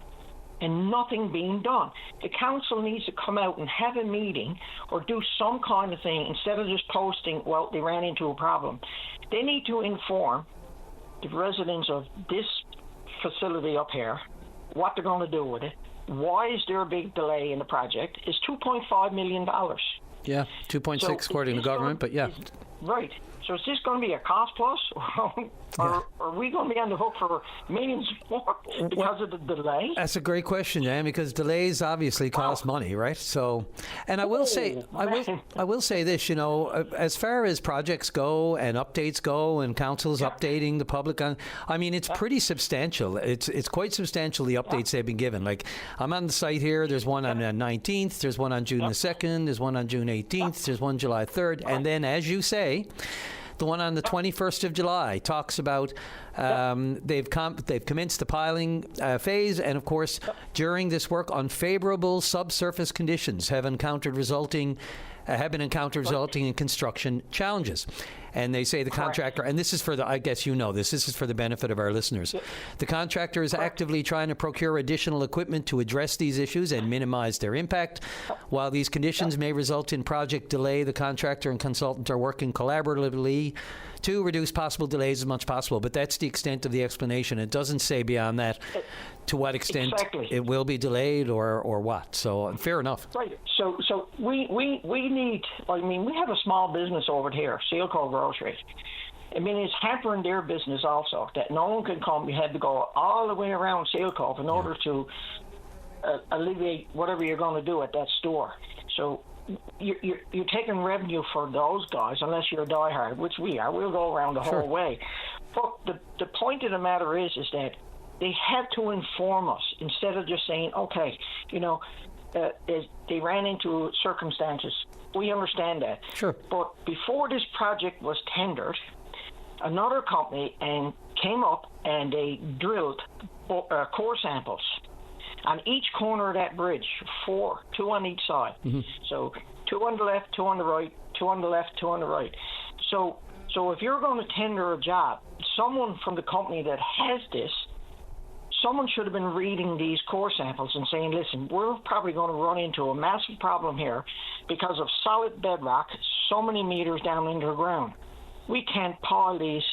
and nothing being done. The council needs to come out and have a meeting or do some kind of thing instead of just posting, well, they ran into a problem. They need to inform the residents of this facility up here what they're going to do with it. Why is there a big delay in the project? It's $2.5 million. Yeah, 2.6 according to government, but yeah. Right. So is this going to be a cost plus, or are we going to be on the hook for millions more because of the delay? That's a great question, Jan, because delays obviously cost money, right? So, and I will say this, as far as projects go and updates go, and councils updating the public on, it's pretty substantial. It's quite substantial, the updates they've been given. Like, I'm on the site here. There's one on the 19th. There's one on June the 2nd. There's one on June 18th. There's one July 3rd, and then, as you say, the one on the 21st of July talks about they've commenced the piling phase, and of course, during this work, unfavorable subsurface conditions have been encountered resulting in construction challenges. And they say the contractor, and this is for this is for the benefit of our listeners. The contractor is actively trying to procure additional equipment to address these issues and minimize their impact. While these conditions may result in project delay, the contractor and consultant are working collaboratively to reduce possible delays as much as possible. But that's the extent of the explanation. It doesn't say beyond that to what extent it will be delayed or what. So fair enough. Right. So we need. We have a small business over here, Sealco Grocery. It's hampering their business also. That no one can come. You had to go all the way around Sealco in order to alleviate whatever you're going to do at that store. So you're taking revenue for those guys, unless you're a diehard, which we are. We'll go around the whole way. But the point of the matter is that they have to inform us instead of just saying, okay, they ran into circumstances. We understand that. Sure. But before this project was tendered, another company came up and they drilled core samples on each corner of that bridge, 4, 2 on each side. Mm-hmm. So 2 on the left, 2 on the right, 2 on the left, 2 on the right. So if you're going to tender a job, someone from the company that has this, someone should have been reading these core samples and saying, listen, we're probably going to run into a massive problem here because of solid bedrock so many meters down into the ground. We can't pile these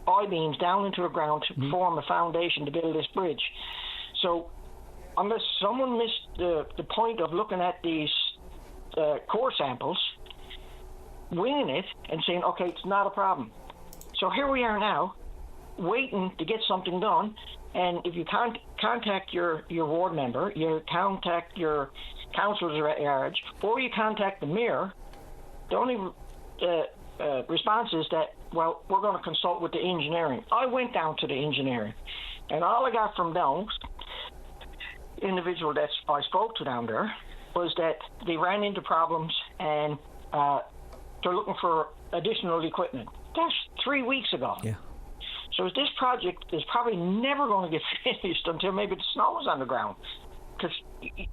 I-beams down into the ground to form a foundation to build this bridge. So unless someone missed the point of looking at these core samples, winging it and saying, okay, it's not a problem. So here we are now, waiting to get something done, and if you can't contact your ward member, you contact your councillors at large, or you contact the mayor, the only response is that, well, we're going to consult with the engineering. I went down to the engineering, and all I got from those individual that I spoke to down there was that they ran into problems and they're looking for additional equipment. That's 3 weeks ago. Yeah. So this project is probably never going to get finished until maybe the snow is on the ground, because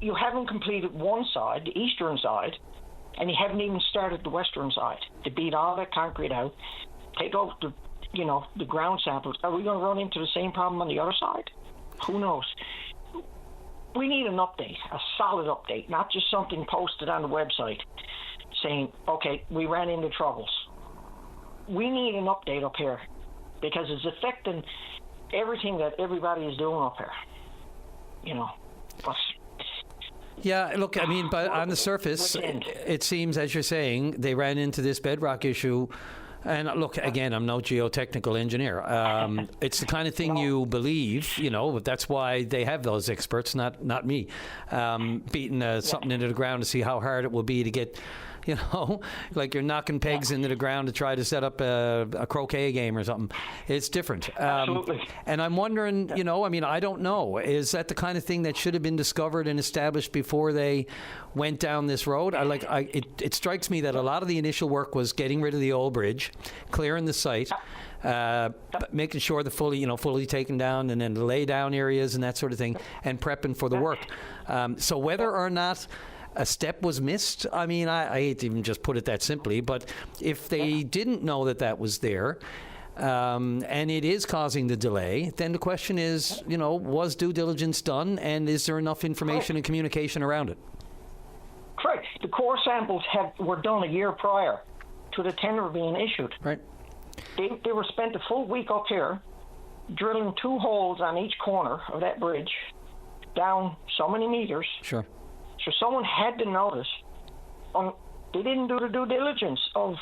you haven't completed one side, the eastern side, and you haven't even started the western side to beat all that concrete out, take out the ground samples. Are we going to run into the same problem on the other side? Who knows? We need an update, a solid update, not just something posted on the website saying, okay, we ran into troubles. we need an update up here because it's affecting everything that everybody is doing up here. But yeah, look, I mean, but on the surface, it seems, as you're saying, they ran into this bedrock issue. And look, again, I'm no geotechnical engineer. It's the kind of thing you believe, but that's why they have those experts, not me, beating something into the ground to see how hard it will be to get, like you're knocking pegs into the ground to try to set up a croquet game or something. It's different. Absolutely. And I'm wondering, I don't know. Is that the kind of thing that should have been discovered and established before they went down this road? It strikes me that a lot of the initial work was getting rid of the old bridge, clearing the site, making sure the fully taken down, and then the lay down areas and that sort of thing, and prepping for the work. So whether or not a step was missed, I hate to even just put it that simply, but if they didn't know that was there, and it is causing the delay, then the question is, was due diligence done, and is there enough information and communication around it? Correct. The core samples were done a year prior to the tender being issued. Right. They were spent a full week up here drilling 2 holes on each corner of that bridge down so many meters. Sure. So someone had to notice. They didn't do the due diligence of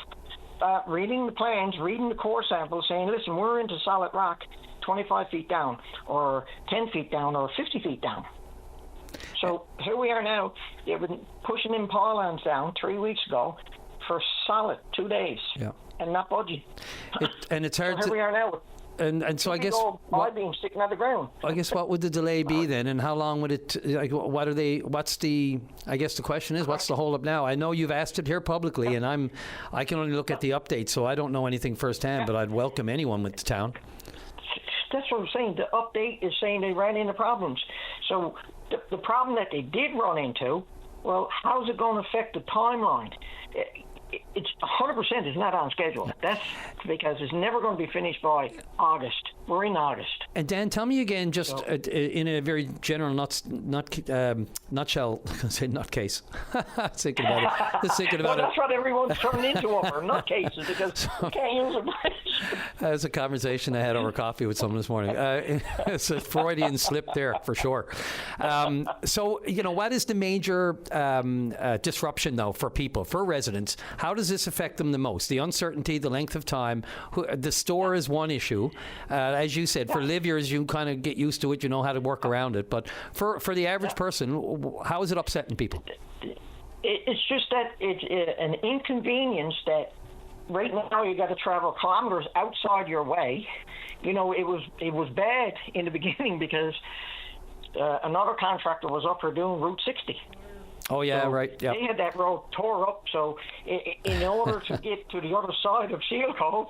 reading the plans, reading the core samples, saying, listen, we're into solid rock 25 feet down or 10 feet down or 50 feet down. So here we are now. They've been pushing in power lines down 3 weeks ago for solid 2 days and not budging. And it's hard so here we are now. And so I guess being sticking out the ground. I guess what would the delay be then, and how long would it? What's the? I guess the question is, what's the hold up now? I know you've asked it here publicly, and I can only look at the update, so I don't know anything firsthand. But I'd welcome anyone with the town. That's what I'm saying. The update is saying they ran into problems. So the problem that they did run into, well, how's it going to affect the timeline? It's 100% is not on schedule. That's because it's never going to be finished by August. We're in August. And Dan, tell me again, just in a very general nutshell, say nutcase. Thinking about it. Just thinking about that's what everyone's turned into over nutcases because you can't use them. That was a conversation I had over coffee with someone this morning. It's a Freudian slip there for sure. So, what is the major disruption though for people, for residents? How does this affect them the most? The uncertainty, the length of time. The store is one issue. As you said, for livyers, you kind of get used to it. You know how to work around it. But for the average person, how is it upsetting people? It's just that it's an inconvenience that right now you got to travel kilometers outside your way. It was bad in the beginning because another contractor was up for doing Route 60. Oh, yeah, so right. Yep. They had that road tore up, so in order to get to the other side of Seal Cove,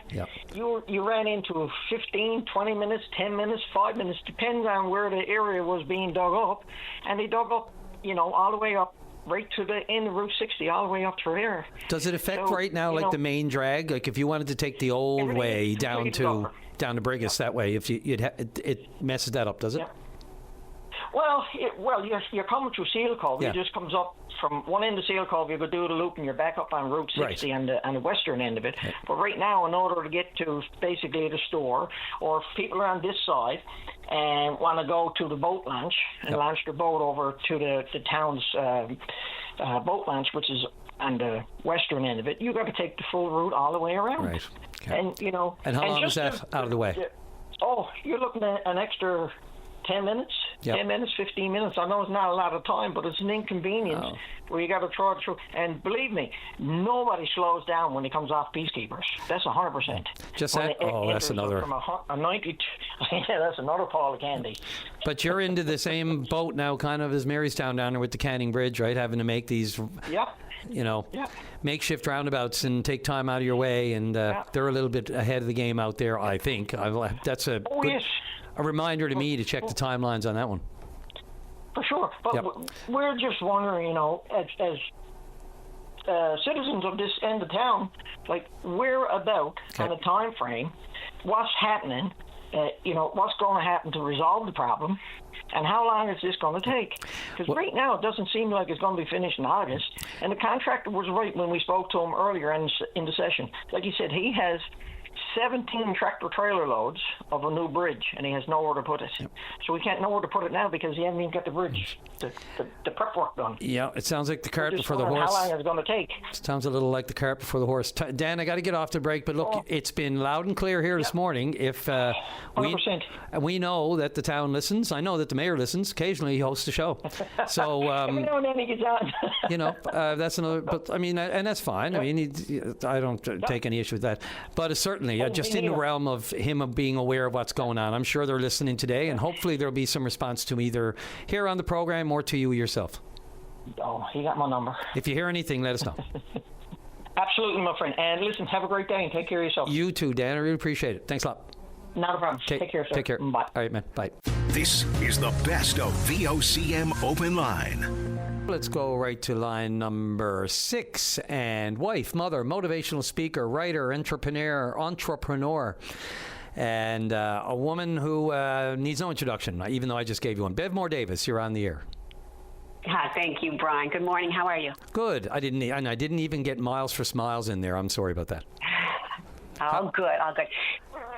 you ran into 15, 20 minutes, 10 minutes, 5 minutes, depends on where the area was being dug up. And they dug up, all the way up, right to the end of Route 60, all the way up through there. Does it affect right now, like the main drag? Like if you wanted to take the old way down to Brigus that way, if it messes that up, does it? Yeah. Well, you're coming through Seal Cove. Yeah. It just comes up from one end of Seal Cove. You go do the loop, and you're back up on Route 60 on the western end of it. Right. But right now, in order to get to basically the store, or if people are on this side and want to go to the boat launch and launch their boat over to the town's boat launch, which is on the western end of it, you got to take the full route all the way around. Right. Okay. And And how long is that out of the way? You're looking at an extra 10 minutes, 10 minutes, 15 minutes. I know it's not a lot of time, but it's an inconvenience where you got to try it through. And believe me, nobody slows down when he comes off Peacekeepers. That's 100%. Just that? That's another. From a 90, that's another pile of candy. But you're into the same boat now, kind of as Marystown down there with the Canning Bridge, right? Having to make these. Makeshift roundabouts and take time out of your way, and they're a little bit ahead of the game out there, I think. That's a reminder to me to check the timelines on that one. For sure. But we're just wondering, as citizens of this end of town, like, where about on the time frame what's happening, what's going to happen to resolve the problem, and how long is this going to take? Because right now it doesn't seem like it's going to be finished in August. And the contractor was right when we spoke to him earlier in the session. Like he said, he has 17 tractor-trailer loads of a new bridge, and he has nowhere to put it. Yep. So we can't know where to put it now because he hasn't even got the bridge, the prep work done. Yeah, it sounds like the cart before the horse. How long is it going to take? Sounds a little like the cart before the horse. Dan, I got to get off the break, but look, it's been loud and clear here this morning. If 100%. We know that the town listens. I know that the mayor listens. Occasionally he hosts a show. So every now and then he gets on. That's another. But I mean, and that's fine. I mean, I don't take any issue with that. But certainly, just in the realm of him being aware of what's going on, I'm sure they're listening today, and hopefully there'll be some response to either here on the program or to you yourself. Oh, he got my number. If you hear anything, let us know. Absolutely, my friend. And listen, have a great day and take care of yourself. You too, Dan. I really appreciate it. Thanks a lot. Not a problem. Take care, sir. Take care. Bye. All right, man. Bye. This is the best of VOCM Open Line. Let's go right to line number 6. And wife, mother, motivational speaker, writer, entrepreneur, and a woman who needs no introduction, even though I just gave you one. Bev Moore-Davis, you're on the air. Hi, thank you, Brian. Good morning. How are you? Good. I didn't even get Miles for Smiles in there. I'm sorry about that. All good.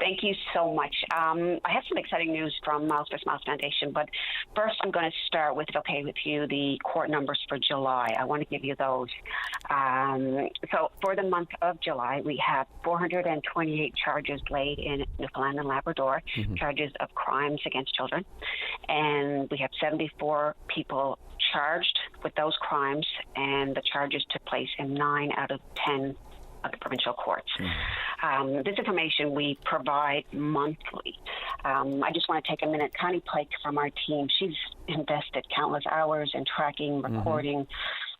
Thank you so much. I have some exciting news from Miles for Smiles Foundation, but first I'm going to start with, okay with you, the court numbers for July. I want to give you those. So for the month of July, we have 428 charges laid in Newfoundland and Labrador, charges of crimes against children, and we have 74 people charged with those crimes, and the charges took place in 9 out of 10 of the provincial courts. This information we provide monthly. I just want to take a minute. Connie Pike from our team, she's invested countless hours in tracking, recording,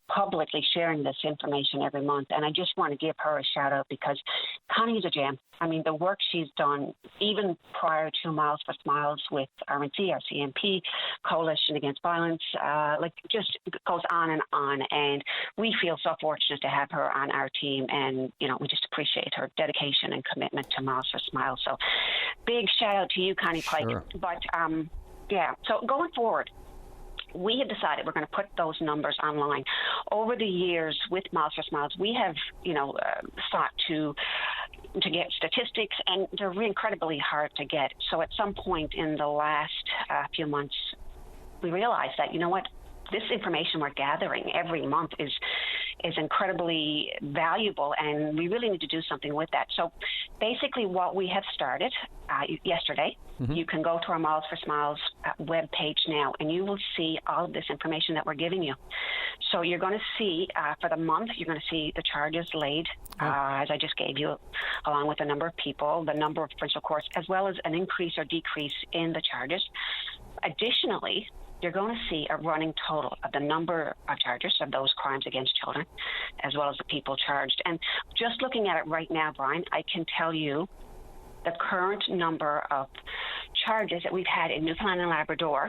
publicly sharing this information every month. And I just want to give her a shout out because Connie's a gem. I mean, the work she's done, even prior to Miles for Smiles with RNC, our CMP, Coalition Against Violence, just goes on. And we feel so fortunate to have her on our team. And, we just appreciate her dedication and commitment to Miles for Smiles. So big shout out to you, Connie Pike. Sure. But, so going forward, we have decided we're going to put those numbers online. Over the years with Miles for Smiles, we have, sought to get statistics, and they're incredibly hard to get. So at some point in the last few months, we realized that, this information we're gathering every month is incredibly valuable, and we really need to do something with that. So basically what we have started yesterday, you can go to our Miles for Smiles webpage now, and you will see all of this information that we're giving you. So you're going to see, for the month, you're going to see the charges laid, as I just gave you, along with the number of people, the number of provincial courts, as well as an increase or decrease in the charges. Additionally, you're going to see a running total of the number of charges of those crimes against children, as well as the people charged. And just looking at it right now, Brian, I can tell you the current number of charges that we've had in Newfoundland and Labrador.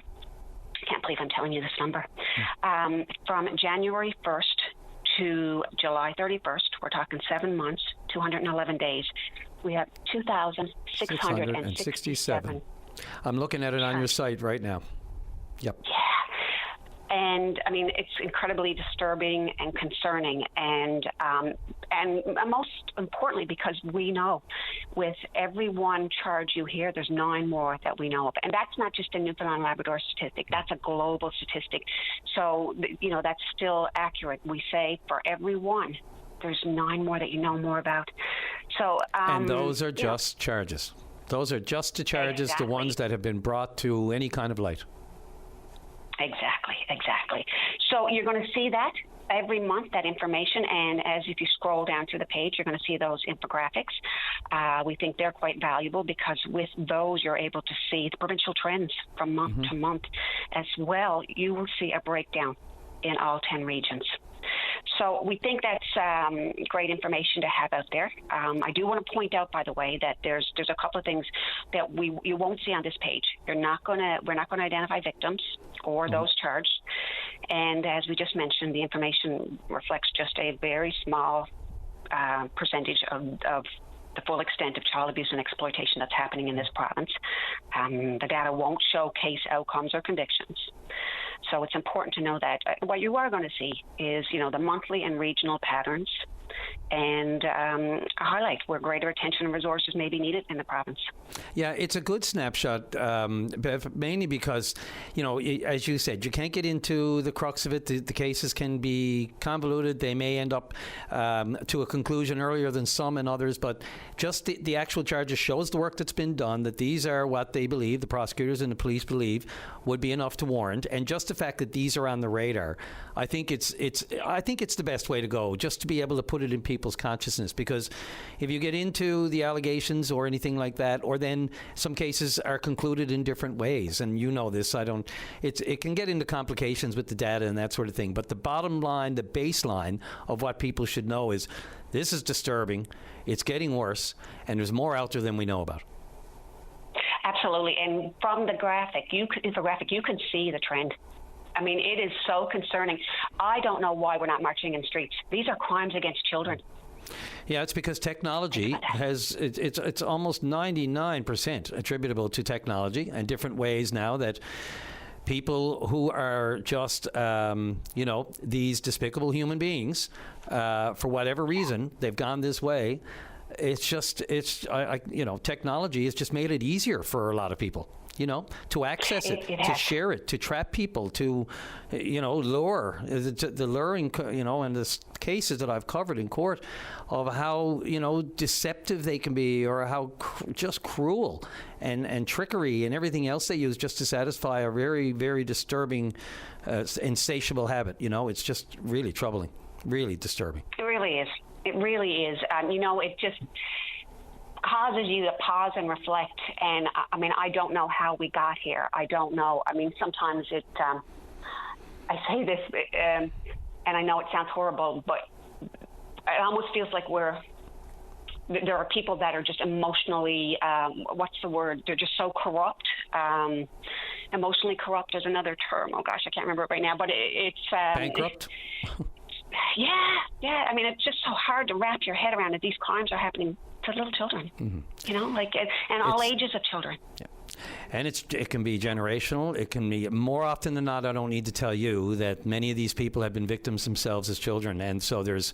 I can't believe I'm telling you this number. From January 1st to July 31st, we're talking 7 months, 211 days. We have 2,667. I'm looking at it on your site right now. Yep. Yeah. And I mean, it's incredibly disturbing and concerning, and most importantly, because we know with every one charge you hear, there's 9 more that we know of, and that's not just a Newfoundland and Labrador statistic; that's a global statistic. So that's still accurate. We say for every one, there's 9 more that you know more about. So and those are just charges. Those are just the charges, the ones that have been brought to any kind of light. Exactly. So you're going to see that every month, that information, and as if you scroll down through the page, you're going to see those infographics. We think they're quite valuable because with those, you're able to see the provincial trends from month to month. As well, you will see a breakdown in all 10 regions. So we think that's great information to have out there. I do want to point out, by the way, that there's a couple of things that you won't see on this page. We're not going to identify victims or those charged. And as we just mentioned, the information reflects just a very small percentage of the full extent of child abuse and exploitation that's happening in this province. The data won't show case outcomes or convictions. So it's important to know that what you are going to see is, the monthly and regional patterns, and highlight where greater attention and resources may be needed in the province. Yeah, it's a good snapshot, Bev, mainly because, as you said, you can't get into the crux of it. The cases can be convoluted. They may end up to a conclusion earlier than some and others, but just the actual charges shows the work that's been done, that these are what they believe, the prosecutors and the police believe, would be enough to warrant. And just the fact that these are on the radar, I think it's the best way to go, just to be able to put it in people's consciousness. Because if you get into the allegations or anything like that, or then some cases are concluded in different ways, and this, it can get into complications with the data and that sort of thing. But the bottom line, the baseline of what people should know is this is disturbing, it's getting worse, and there's more out there than we know about. Absolutely. And from the infographic, you can see the trend. I mean, it is so concerning. I don't know why we're not marching in streets. These are crimes against children. Yeah, it's because technology it's almost 99% attributable to technology and different ways now that people who are just, these despicable human beings, for whatever reason, they've gone this way. Technology has just made it easier for a lot of people. To access it, to share it, to trap people, to, lure, the luring, and the cases that I've covered in court of how, deceptive they can be, or how just cruel and trickery and everything else they use just to satisfy a very, very disturbing, insatiable habit. It's just really troubling, really disturbing. It really is. It really is. It just causes you to pause and reflect. And I don't know how we got here. I don't know. Sometimes I say this, and I know it sounds horrible, but it almost feels like there are people that are just emotionally, what's the word? They're just so corrupt. Emotionally corrupt is another term. Oh gosh, I can't remember it right now, but it's bankrupt. Yeah. It's just so hard to wrap your head around that these crimes are happening to little children, and all ages of children. Yeah. And it can be generational. It can be, more often than not, I don't need to tell you that many of these people have been victims themselves as children. And so there's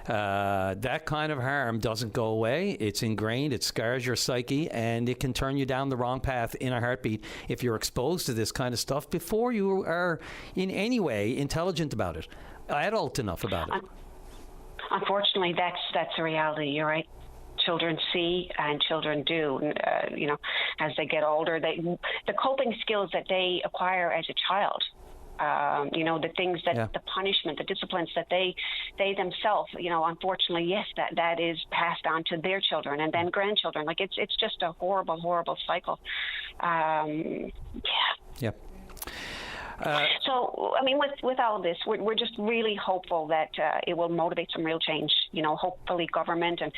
that kind of harm doesn't go away. It's ingrained. It scars your psyche, and it can turn you down the wrong path in a heartbeat if you're exposed to this kind of stuff before you are in any way intelligent about it, adult enough about it. Unfortunately, that's a reality. You're right. Children see and children do. As they get older, the coping skills that they acquire as a child, the things that the punishment, the disciplines that they themselves, unfortunately, yes, that is passed on to their children and then grandchildren. Like it's just a horrible, horrible cycle. Yep. So, with all of this, we're just really hopeful that it will motivate some real change. Hopefully government and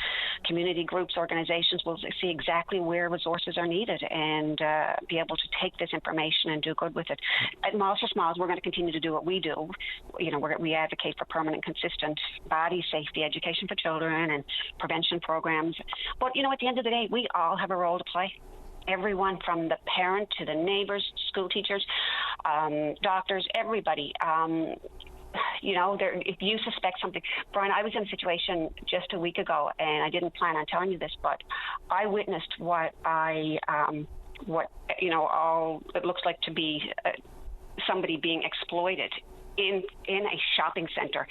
community groups, organizations will see exactly where resources are needed and be able to take this information and do good with it. At Miles for Smiles, we're going to continue to do what we do. We advocate for permanent, consistent body safety education for children and prevention programs. But, at the end of the day, we all have a role to play. Everyone from the parent to the neighbors, school teachers, doctors, everybody. If you suspect something, Brian, I was in a situation just a week ago, and I didn't plan on telling you this, but I witnessed what it looks like to be somebody being exploited in a shopping center,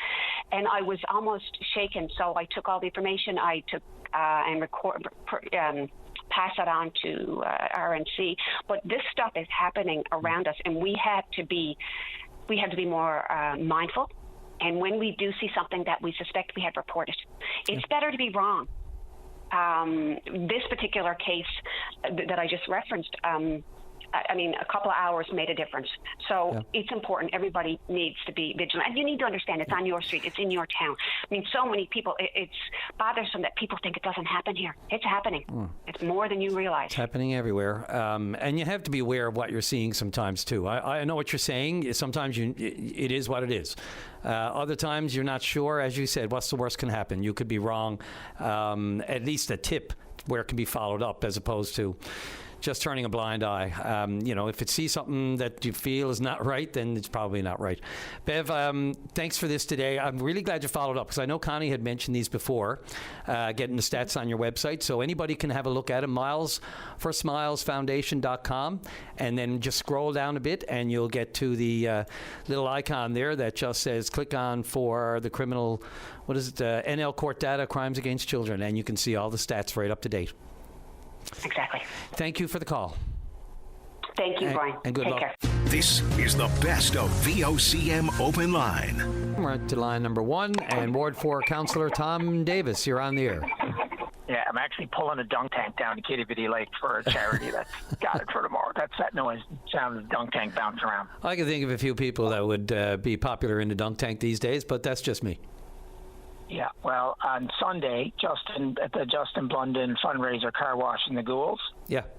and I was almost shaken. So I took all the information I took and pass that on to RNC. But this stuff is happening around us, and we have to be more mindful. And when we do see something that we suspect, we have reported. It's better to be wrong. This particular case that I just referenced, I mean, a couple of hours made a difference. So it's important. Everybody needs to be vigilant. And you need to understand it's on your street. It's in your town. I mean, so many people, it's bothersome that people think it doesn't happen here. It's happening. It's more than you realize. It's happening everywhere. And you have to be aware of what you're seeing sometimes, too. I know what you're saying. Sometimes it is what it is. Other times you're not sure. As you said, what's the worst can happen? You could be wrong. At least a tip where it can be followed up as opposed to just turning a blind eye. If it sees something that you feel is not right, then it's probably not right. Bev, thanks for this today. I'm really glad you followed up because I know Connie had mentioned these before, getting the stats on your website. So anybody can have a look at them, milesforsmilesfoundation.com, and then just scroll down a bit and you'll get to the little icon there that just says click on for the criminal, NL court data, crimes against children, and you can see all the stats right up to date. Exactly. Thank you for the call. Thank you, Brian. And good luck. Care. This is the best of VOCM Open Line. We're to line number 1, and Ward 4 Councillor Tom Davis, you're on the air. Yeah, I'm actually pulling a dunk tank down to Kitty Bitty Lake for a charity that's got it for tomorrow. That's that noise. Sounds of the dunk tank bouncing around. I can think of a few people that would be popular in the dunk tank these days, but that's just me. Yeah, well, on Sunday, at the Justin Blunden fundraiser car wash in the Ghouls,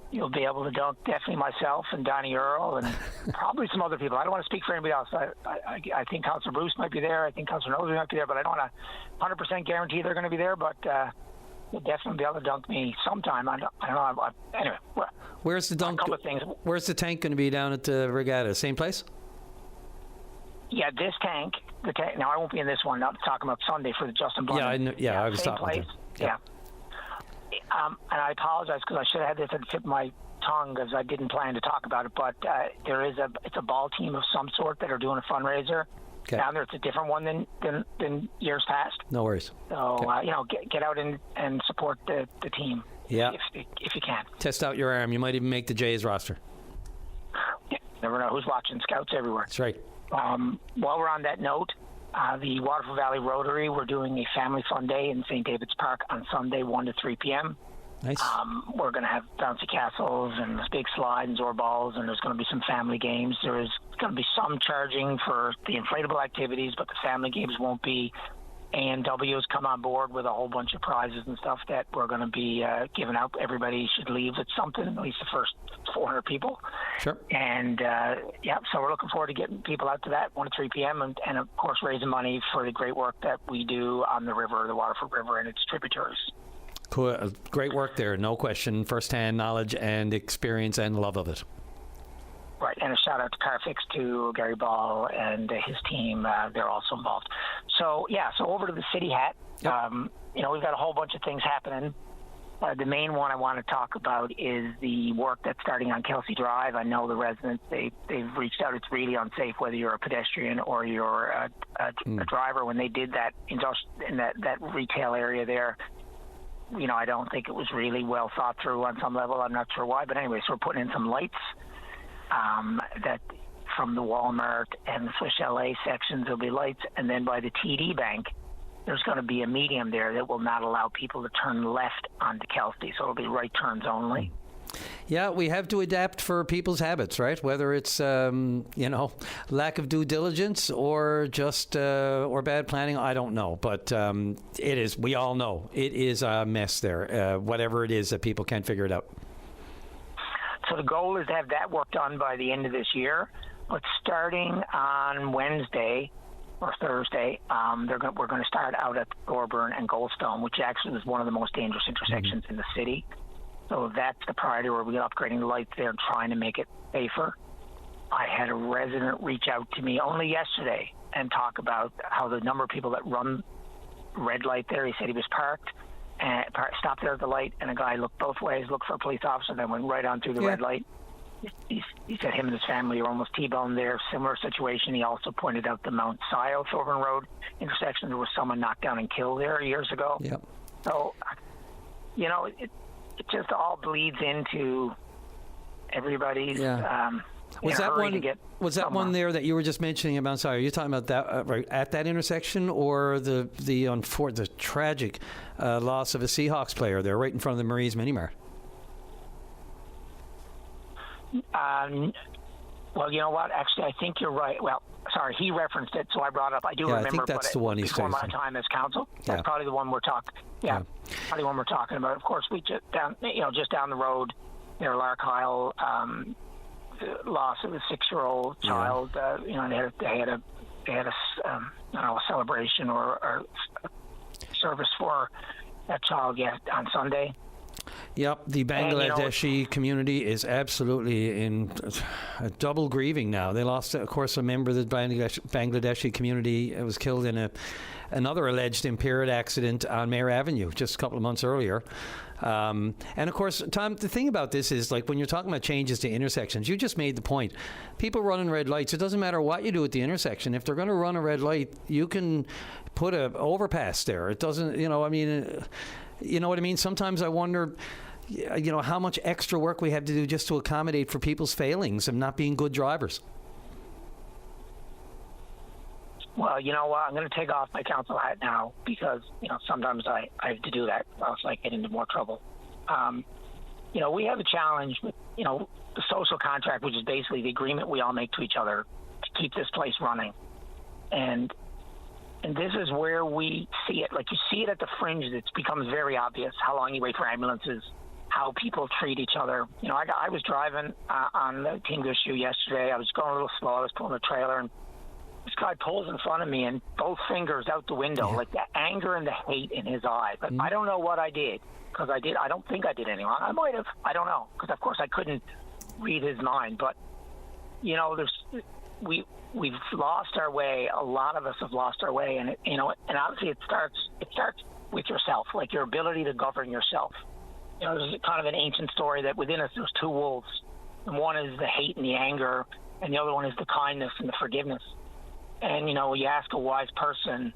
you'll be able to dunk definitely myself and Donnie Earl and probably some other people. I don't want to speak for anybody else. I think Councillor Bruce might be there. I think Councillor Nosey might be there, but I don't want to 100% guarantee they're going to be there. But you'll definitely be able to dunk me sometime. I don't know. Anyway, where's the dunk? A couple of things. Where's the tank going to be down at the regatta? Same place? Yeah, this tank. Now I won't be in this one. I'm talking about Sunday for the Justin Blunden. I was talking place. Yeah. And I apologize because I should have had this at the tip of my tongue because I didn't plan to talk about it. But it's a ball team of some sort that are doing a fundraiser down there. It's a different one than years past. No worries. So get out and support the team. Yeah. If you can. Test out your arm. You might even make the Jays roster. Yeah, never know who's watching. Scouts everywhere. That's right. While we're on that note, the Waterford Valley Rotary, we're doing a family fun day in St. David's Park on Sunday, 1 to 3 p.m. Nice. We're going to have bouncy castles and big slides and Zor balls, and there's going to be some family games. There is going to be some charging for the inflatable activities, but the family games won't be. A&W has come on board with a whole bunch of prizes and stuff that we're going to be giving out. Everybody should leave with something, at least the first 400 people. Sure. And, so we're looking forward to getting people out to that, 1 to 3 p.m., and of course, raising money for the great work that we do on the river, the Waterford River, and its tributaries. Cool. Great work there, no question. First-hand knowledge and experience and love of it. Right, and a shout out to Carfix to Gary Ball and his team. They're also involved. So over to the city hat. Yep. We've got a whole bunch of things happening. The main one I want to talk about is the work that's starting on Kelsey Drive. I know the residents, they've reached out. It's really unsafe whether you're a pedestrian or you're a driver. When they did that in that retail area there, I don't think it was really well thought through on some level. I'm not sure why. But anyway, so we're putting in some lights. That from the Walmart and the Swiss Chalet sections, there'll be lights, and then by the TD Bank, there's going to be a medium there that will not allow people to turn left onto Kelsey, so it'll be right turns only. Yeah, we have to adapt for people's habits, right? Whether it's lack of due diligence or just or bad planning, I don't know, but it is. We all know it is a mess there. Whatever it is that people can't figure it out. So the goal is to have that work done by the end of this year. But starting on Wednesday or Thursday, we're going to start out at Thorburn and Goldstone, which actually is one of the most dangerous intersections in the city. So that's the priority where we're upgrading the lights there and trying to make it safer. I had a resident reach out to me only yesterday and talk about how the number of people that run red light there, he said he was parked. And stopped there at the light, and a guy looked both ways, looked for a police officer, then went right on through the red light. He said him and his family are almost T-boned there. Similar situation. He also pointed out the Mount Scio Thorburn Road intersection. There was someone knocked down and killed there years ago. Yep. So, it just all bleeds into everybody's. Was that one there that you were just mentioning about? Sorry, are you talking about that right at that intersection, or the tragic loss of a Seahawks player there right in front of the Marie's Mini Mart? Well, you know what? Actually, I think you're right. Well, sorry, he referenced it, so I brought it up. I do remember. I think that's the one he's before saying. my time as counsel. That's probably the one we're talking. Probably the one we're talking about. Of course, we just down the road, near Larkyle, loss of a 6-year-old child. They had a celebration or a service for that child on Sunday. Yep, the Bangladeshi community is absolutely in double grieving now. They lost, of course, a member of the Bangladeshi community was killed in another alleged impaired accident on Mayor Avenue just a couple of months earlier. And of course, Tom, the thing about this is, like, when you're talking about changes to intersections, you just made the point. People running red lights, it doesn't matter what you do at the intersection. If they're going to run a red light, you can put an overpass there. It doesn't, you know what I mean? Sometimes I wonder, how much extra work we have to do just to accommodate for people's failings and not being good drivers. Well, you know what? I'm going to take off my counsel hat now because, sometimes I have to do that or else I get into more trouble. We have a challenge with, the social contract, which is basically the agreement we all make to each other to keep this place running. And this is where we see it. Like, you see it at the fringe. It becomes very obvious how long you wait for ambulances, how people treat each other. I was driving on the Team Gushu yesterday. I was going a little slow. I was pulling a trailer, and this guy pulls in front of me and both fingers out the window, like the anger and the hate in his eye. But I don't know what I did, because I don't think I did anything wrong. I might have. I don't know, because of course I couldn't read his mind. But we've lost our way. A lot of us have lost our way, and and obviously it starts with yourself, like your ability to govern yourself. There's kind of an ancient story that within us there's two wolves, and one is the hate and the anger, and the other one is the kindness and the forgiveness. And you ask a wise person,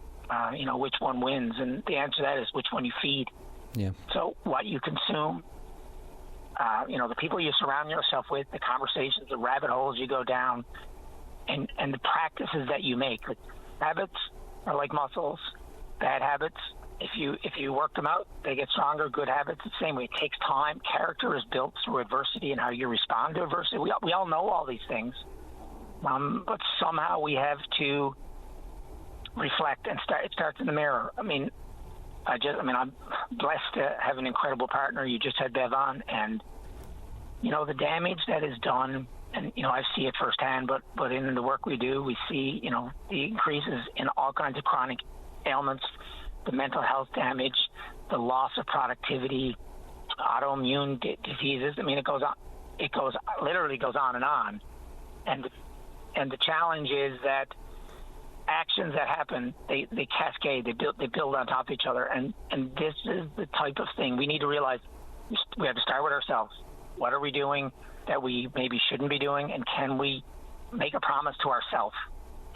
which one wins, and the answer to that is which one you feed. Yeah. So what you consume, the people you surround yourself with, the conversations, the rabbit holes you go down, and the practices that you make. Like, habits are like muscles. Bad habits, if you work them out, they get stronger. Good habits, the same way. It takes time. Character is built through adversity and how you respond to adversity. We all know all these things, but somehow we have to reflect and start. It starts in the mirror. I'm blessed to have an incredible partner. You just had Bev on, and the damage that is done. And, I see it firsthand, but in the work we do, we see, the increases in all kinds of chronic ailments, the mental health damage, the loss of productivity, autoimmune diseases. It literally goes on and on. And the challenge is that actions that happen, they cascade, they build on top of each other. And this is the type of thing we need to realize. We have to start with ourselves. What are we doing that we maybe shouldn't be doing, and can we make a promise to ourselves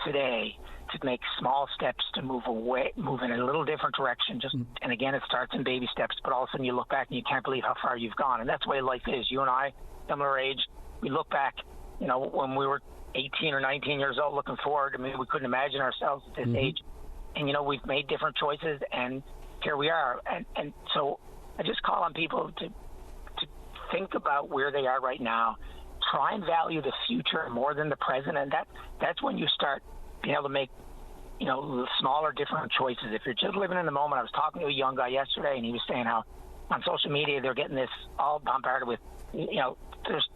today to make small steps to move in a little different direction? And again, it starts in baby steps, but all of a sudden you look back and you can't believe how far you've gone. And that's the way life is. You and I, similar age, we look back, when we were 18 or 19 years old, looking forward. We couldn't imagine ourselves at this age. And, we've made different choices, and here we are. And so I just call on people to think about where they are right now. Try and value the future more than the present, and that's when you start being able to make, smaller, different choices. If you're just living in the moment, I was talking to a young guy yesterday, and he was saying how on social media they're getting this all bombarded with, there's,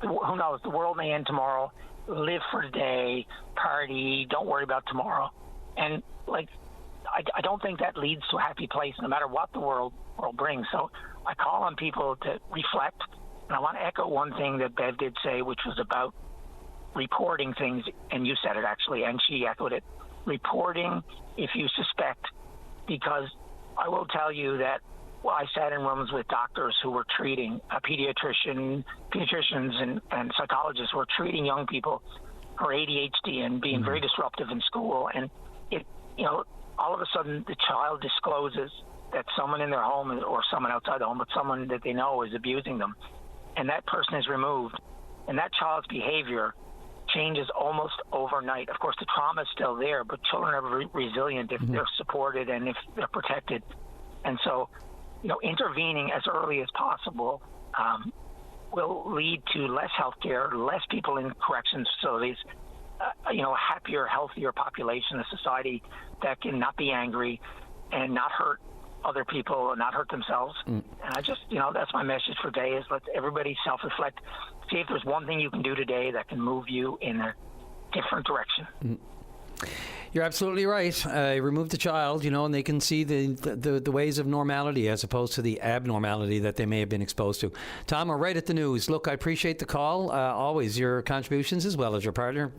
who knows, the world may end tomorrow. Live for today, party, don't worry about tomorrow. And I don't think that leads to a happy place, no matter what the world brings. So I call on people to reflect, and I want to echo one thing that Bev did say, which was about reporting things, and you said it actually, and she echoed it. Reporting if you suspect, because I will tell you that I sat in rooms with doctors who were treating pediatricians and psychologists who were treating young people for ADHD and being very disruptive in school, and it, all of a sudden the child discloses that someone in their home or someone outside the home, but someone that they know is abusing them, and that person is removed, and that child's behavior changes almost overnight. Of course, the trauma is still there, but children are resilient if they're supported and if they're protected. And so, intervening as early as possible will lead to less health care, less people in corrections facilities, a happier, healthier population, a society that can not be angry and not hurt other people and not hurt themselves. And I just, that's my message for today is let everybody self-reflect. See if there's one thing you can do today that can move you in a different direction. You're absolutely right. Remove the child, and they can see the ways of normality as opposed to the abnormality that they may have been exposed to. Tom, we're right at the news. Look, I appreciate the call. Always your contributions as well as your partner.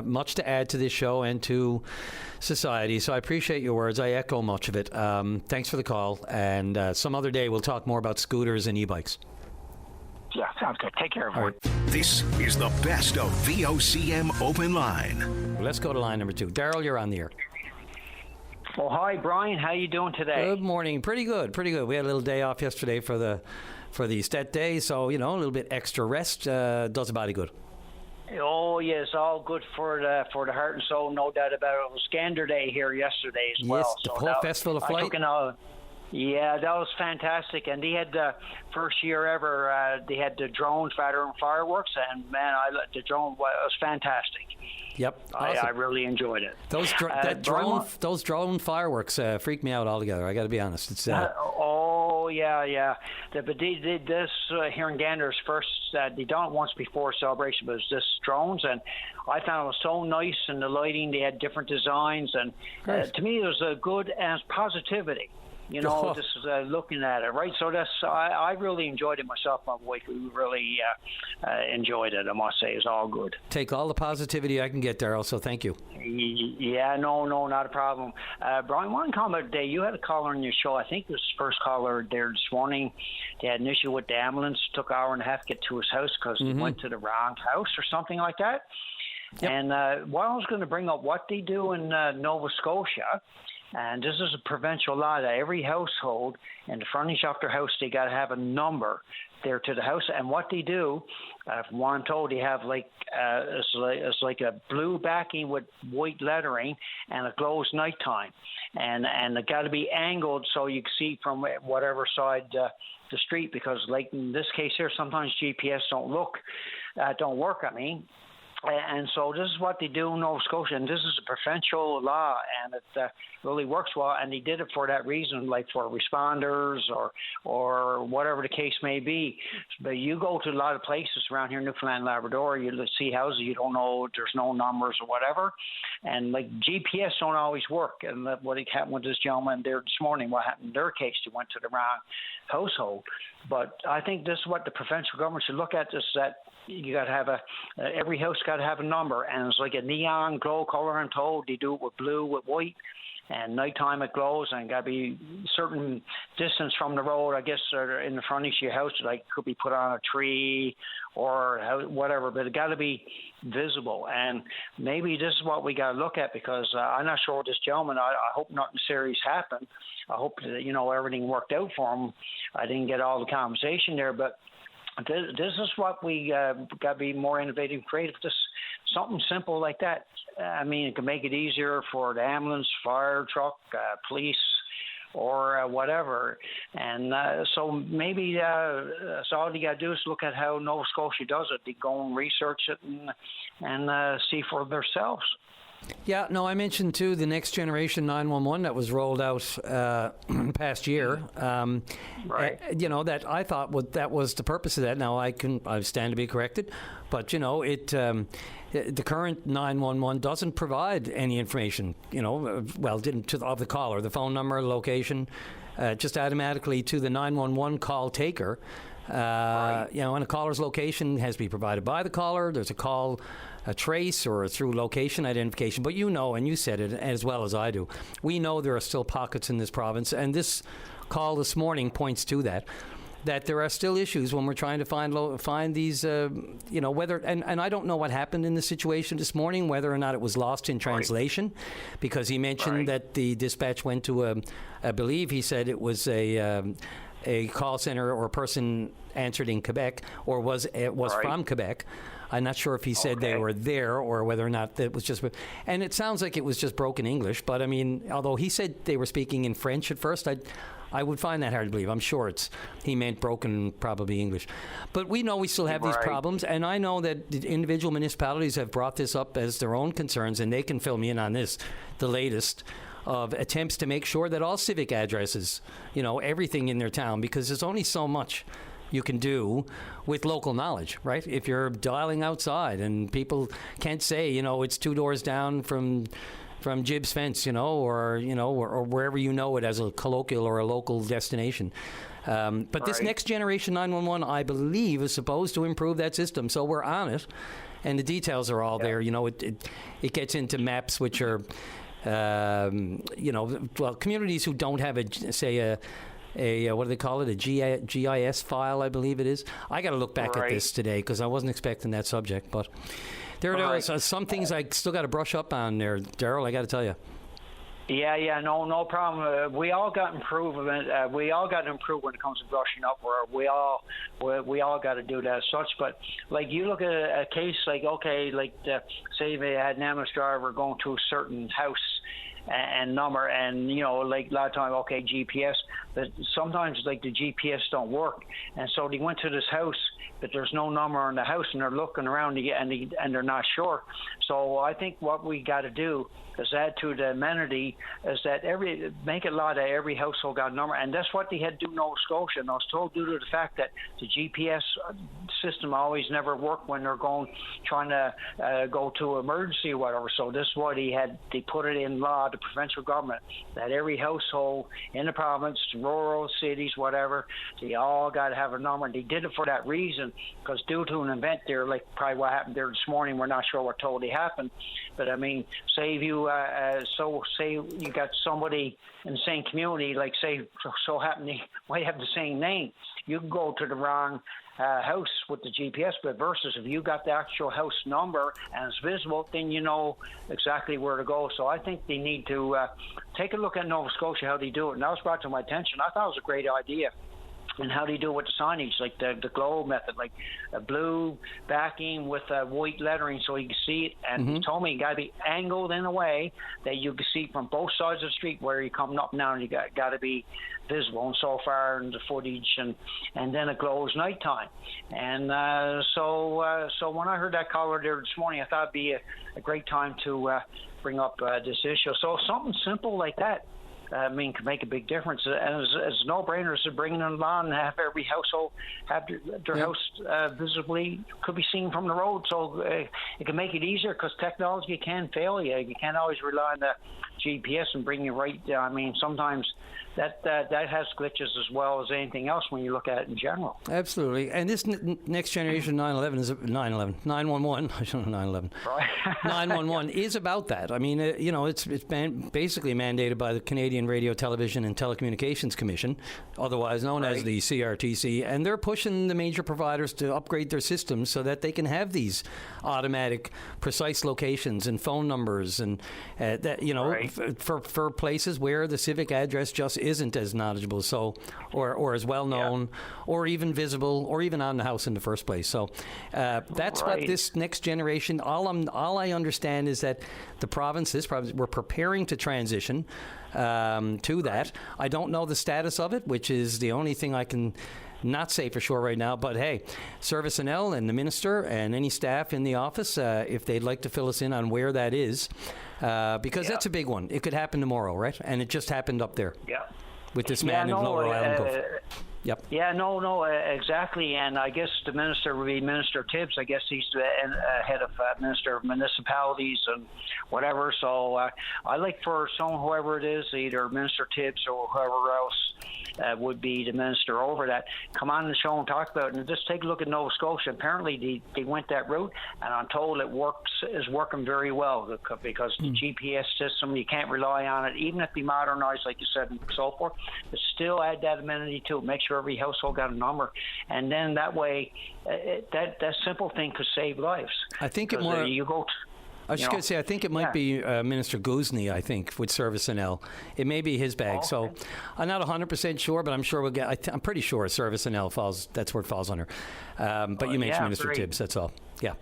Much to add to this show and to society. So I appreciate your words. I echo much of it. Thanks for the call. And some other day we'll talk more about scooters and e-bikes. Yeah, sounds good. Take care, everyone. Right. This is the best of VOCM Open Line. Let's go to line number 2. Daryl, you're on the air. Well, hi, Brian. How you doing today? Good morning. Pretty good. We had a little day off yesterday for the Stet Day, so, a little bit extra rest does a body good. Oh, yes, all good for the heart and soul, no doubt about it. It was Gander Day here yesterday as well. Yes, the whole festival of flight. Yeah, that was fantastic, and they had the first year ever. They had the drones firing fireworks, and man, the drone was fantastic. Yep, awesome. I really enjoyed it. Those drone fireworks freak me out altogether. I got to be honest. It's oh yeah. But they did this here in Gander's first. They done it once before celebration, but it was just drones, and I found it was so nice, and the lighting. They had different designs, and to me, it was a good as positivity. Just looking at it, right? So I really enjoyed it myself. My wife, we really enjoyed it. I must say, it's all good. Take all the positivity I can get, Daryl. So thank you. Yeah, no, not a problem. Brian, one comment today. You had a caller on your show. I think it was the first caller there this morning. They had an issue with the ambulance. Took an hour and a half to get to his house because he went to the wrong house or something like that. Yep. And what I was going to bring up, what they do in Nova Scotia. And this is a provincial law that every household in the frontage of their house, they got to have a number there to the house. And what they do, from what I'm told, they have it's like a blue backing with white lettering, and it glows nighttime. And it got to be angled so you can see from whatever side the street, because like in this case here, sometimes GPS don't work. And so this is what they do in Nova Scotia, and this is a provincial law, and it really works well. And they did it for that reason, like for responders or whatever the case may be. But you go to a lot of places around here in Newfoundland and Labrador, you see houses you don't know, there's no numbers or whatever, and like GPS don't always work. And what happened with this gentleman there this morning, what happened in their case, they went to the wrong household. But I think this is what the provincial government should look at, is that you got to have every house got to have a number, and it's like a neon glow color. I'm told they do it with blue, with white, and nighttime it glows, and got to be certain distance from the road, I guess, or in the front of your house, like could be put on a tree or whatever, but it got to be visible. And maybe this is what we got to look at, because I'm not sure what this gentleman. I hope nothing serious happened. I hope that everything worked out for him. I didn't get all the conversation there, but this is what we got to be more innovative, creative. Just something simple like that. It can make it easier for the ambulance, fire truck, police, or whatever. And so maybe so all you got to do is look at how Nova Scotia does it. They go and research it and see for themselves. Yeah, no, I mentioned too the next generation 911 that was rolled out past year. Right. That I thought that was the purpose of that. Now I stand to be corrected, but the current 911 doesn't provide any information. Didn't of the caller, the phone number, location, just automatically to the 911 call taker. Right. And a caller's location has to be provided by the caller. There's a trace or through location identification. But and you said it as well as I do, we know there are still pockets in this province, and this call this morning points to that there are still issues when we're trying to find these, whether, and I don't know what happened in the situation this morning, whether or not it was lost in translation, because he mentioned that the dispatch went to I believe he said it was a call center or a person answered in Quebec or was from Quebec. I'm not sure if he said they were there or whether or not that was just... And it sounds like it was just broken English, but although he said they were speaking in French at first, I would find that hard to believe. I'm sure he meant broken, probably English. But we know we still have these problems, and I know that the individual municipalities have brought this up as their own concerns, and they can fill me in on this, the latest of attempts to make sure that all civic addresses, everything in their town, because there's only so much you can do with local knowledge, right? If you're dialing outside and people can't say, it's 2 doors down from Jib's fence, or wherever it as a colloquial or a local destination. But this next generation 911, I believe, is supposed to improve that system. So we're on it, and the details are all there. It gets into maps which are, communities who don't have a what do they call it? A GIS file, I believe it is. I got to look back at this today because I wasn't expecting that subject, but. There are some things I still got to brush up on there, Daryl, I got to tell you. Yeah, no problem. We all got improvement. We all got to improve when it comes to brushing up. We all got to do that as such. But like you look at a case like say they had an ambulance driver going to a certain house and number, and like a lot of times, GPS, but sometimes like the GPS don't work, and so they went to this house, but there's no number on the house, and they're looking around and they're not sure. So I think what we got to do is add to the amenity is that make it a lot of every household got a number, and that's what they had to do in Nova Scotia. And I was told due to the fact that the GPS system always never worked when they're trying to go to emergency or whatever. So this is why they put it in law, the provincial government, that every household in the province, rural cities, whatever, they all got to have a number. And they did it for that reason, because due to an event there, like probably what happened there this morning, we're not sure what totally happened. But I mean, say if you say you got somebody in the same community, like say so happen they might have the same name, you can go to the wrong house with the GPS, but versus if you got the actual house number and it's visible, then you know exactly where to go. So I think they need to take a look at Nova Scotia, how they do it. And that was brought to my attention. I thought it was a great idea. And how do you do it with the signage, like the globe method, like a blue backing with white lettering so you can see it. And he told me it got to be angled in a way that you can see from both sides of the street where you're coming up and down. You got to be visible, and so far in the footage, and then it glows nighttime. And so when I heard that caller there this morning, I thought it'd be a great time to bring up this issue. So something simple like that, can make a big difference. And it's no-brainers to bring them on and have every household have their house visibly could be seen from the road. So it can make it easier, because technology can fail you. You can't always rely on the GPS and bring you right. Sometimes that has glitches as well as anything else when you look at it in general. Absolutely. And this next generation 911 is 911. I shouldn't know 911. Right. 911 is about that. I mean, it's basically mandated by the Canadian Radio, Television and Telecommunications Commission, otherwise known as the CRTC, and they're pushing the major providers to upgrade their systems so that they can have these automatic, precise locations and phone numbers, and for places where the civic address just isn't as knowledgeable, or as well known, or even visible, or even on the house in the first place. So that's what this next generation. All I understand is that this province, we're preparing to transition to that. I don't know the status of it, which is the only thing I can not say for sure right now. But hey, ServiceNL and the minister and any staff in the office, if they'd like to fill us in on where that is, because that's a big one. It could happen tomorrow, right? And it just happened up there. Yeah. With this man in Lower Island Cove. Yep. Yeah, no, exactly. And I guess the minister would be Minister Tibbs. I guess he's the head of Minister of Municipalities and whatever. So I like for whoever it is, either Minister Tibbs or whoever else would be the minister over that, come on the show and talk about it. And just take a look at Nova Scotia. Apparently they went that route, and I'm told it is working very well, because the GPS system, you can't rely on it, even if they modernize, like you said, and so forth, but still add that amenity to it. Make sure every household got a number, and then that way that simple thing could save lives. I think it more I was just going to say, I think it might be Minister Guzny, I think, with ServiceNL. It may be his bag. Okay. So I'm not 100% sure, but I'm sure we'll get, I'm pretty sure ServiceNL that's where it falls under. But you mentioned Minister Tibbs, that's all. Yeah.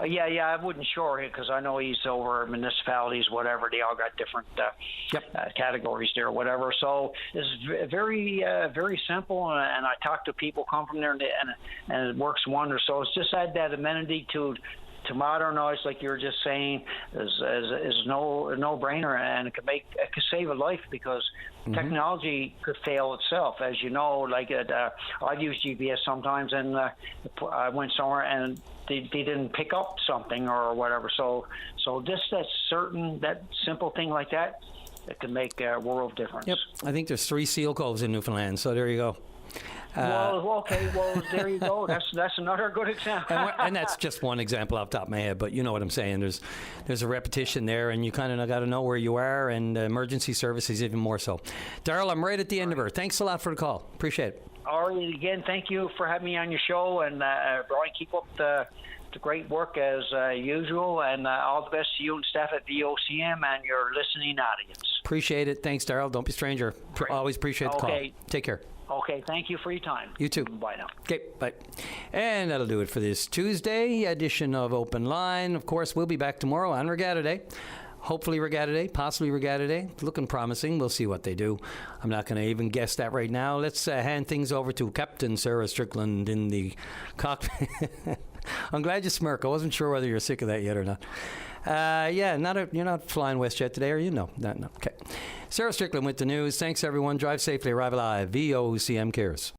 Yeah, I wasn't sure because I know he's over municipalities, whatever. They all got different categories there, whatever. So it's very, very simple. And I talk to people come from there, and it works wonders. So it's just add that amenity to modernize, like you were just saying, is no brainer, and it could save a life because technology could fail itself, as you know. Like I've used GPS sometimes, and I went somewhere and they didn't pick up something or whatever. So just that simple thing like that, it can make a world of difference. Yep, I think there's 3 seal coves in Newfoundland, so there you go. Well, there you go. That's another good example. and that's just one example off the top of my head, but you know what I'm saying. There's a repetition there, and you kind of got to know where you are, and emergency services even more so. Darrell, I'm right at the end of her. Thanks a lot for the call. Appreciate it. All right, again, thank you for having me on your show, and Brian, keep up the great work as usual, and all the best to you and staff at VOCM and your listening audience. Appreciate it. Thanks, Darrell. Don't be a stranger. Always appreciate the call. Take care. Okay, thank you for your time. You too. Bye now. Okay, bye. And that'll do it for this Tuesday edition of Open Line. Of course, we'll be back tomorrow on Regatta Day. Hopefully Regatta Day, possibly Regatta Day. It's looking promising. We'll see what they do. I'm not going to even guess that right now. Let's hand things over to Captain Sarah Strickland in the cockpit. I'm glad you smirk. I wasn't sure whether you're sick of that yet or not. You're not flying WestJet today, are you? No. Okay. Sarah Strickland with the news. Thanks, everyone. Drive safely. Arrive alive. VOCM cares.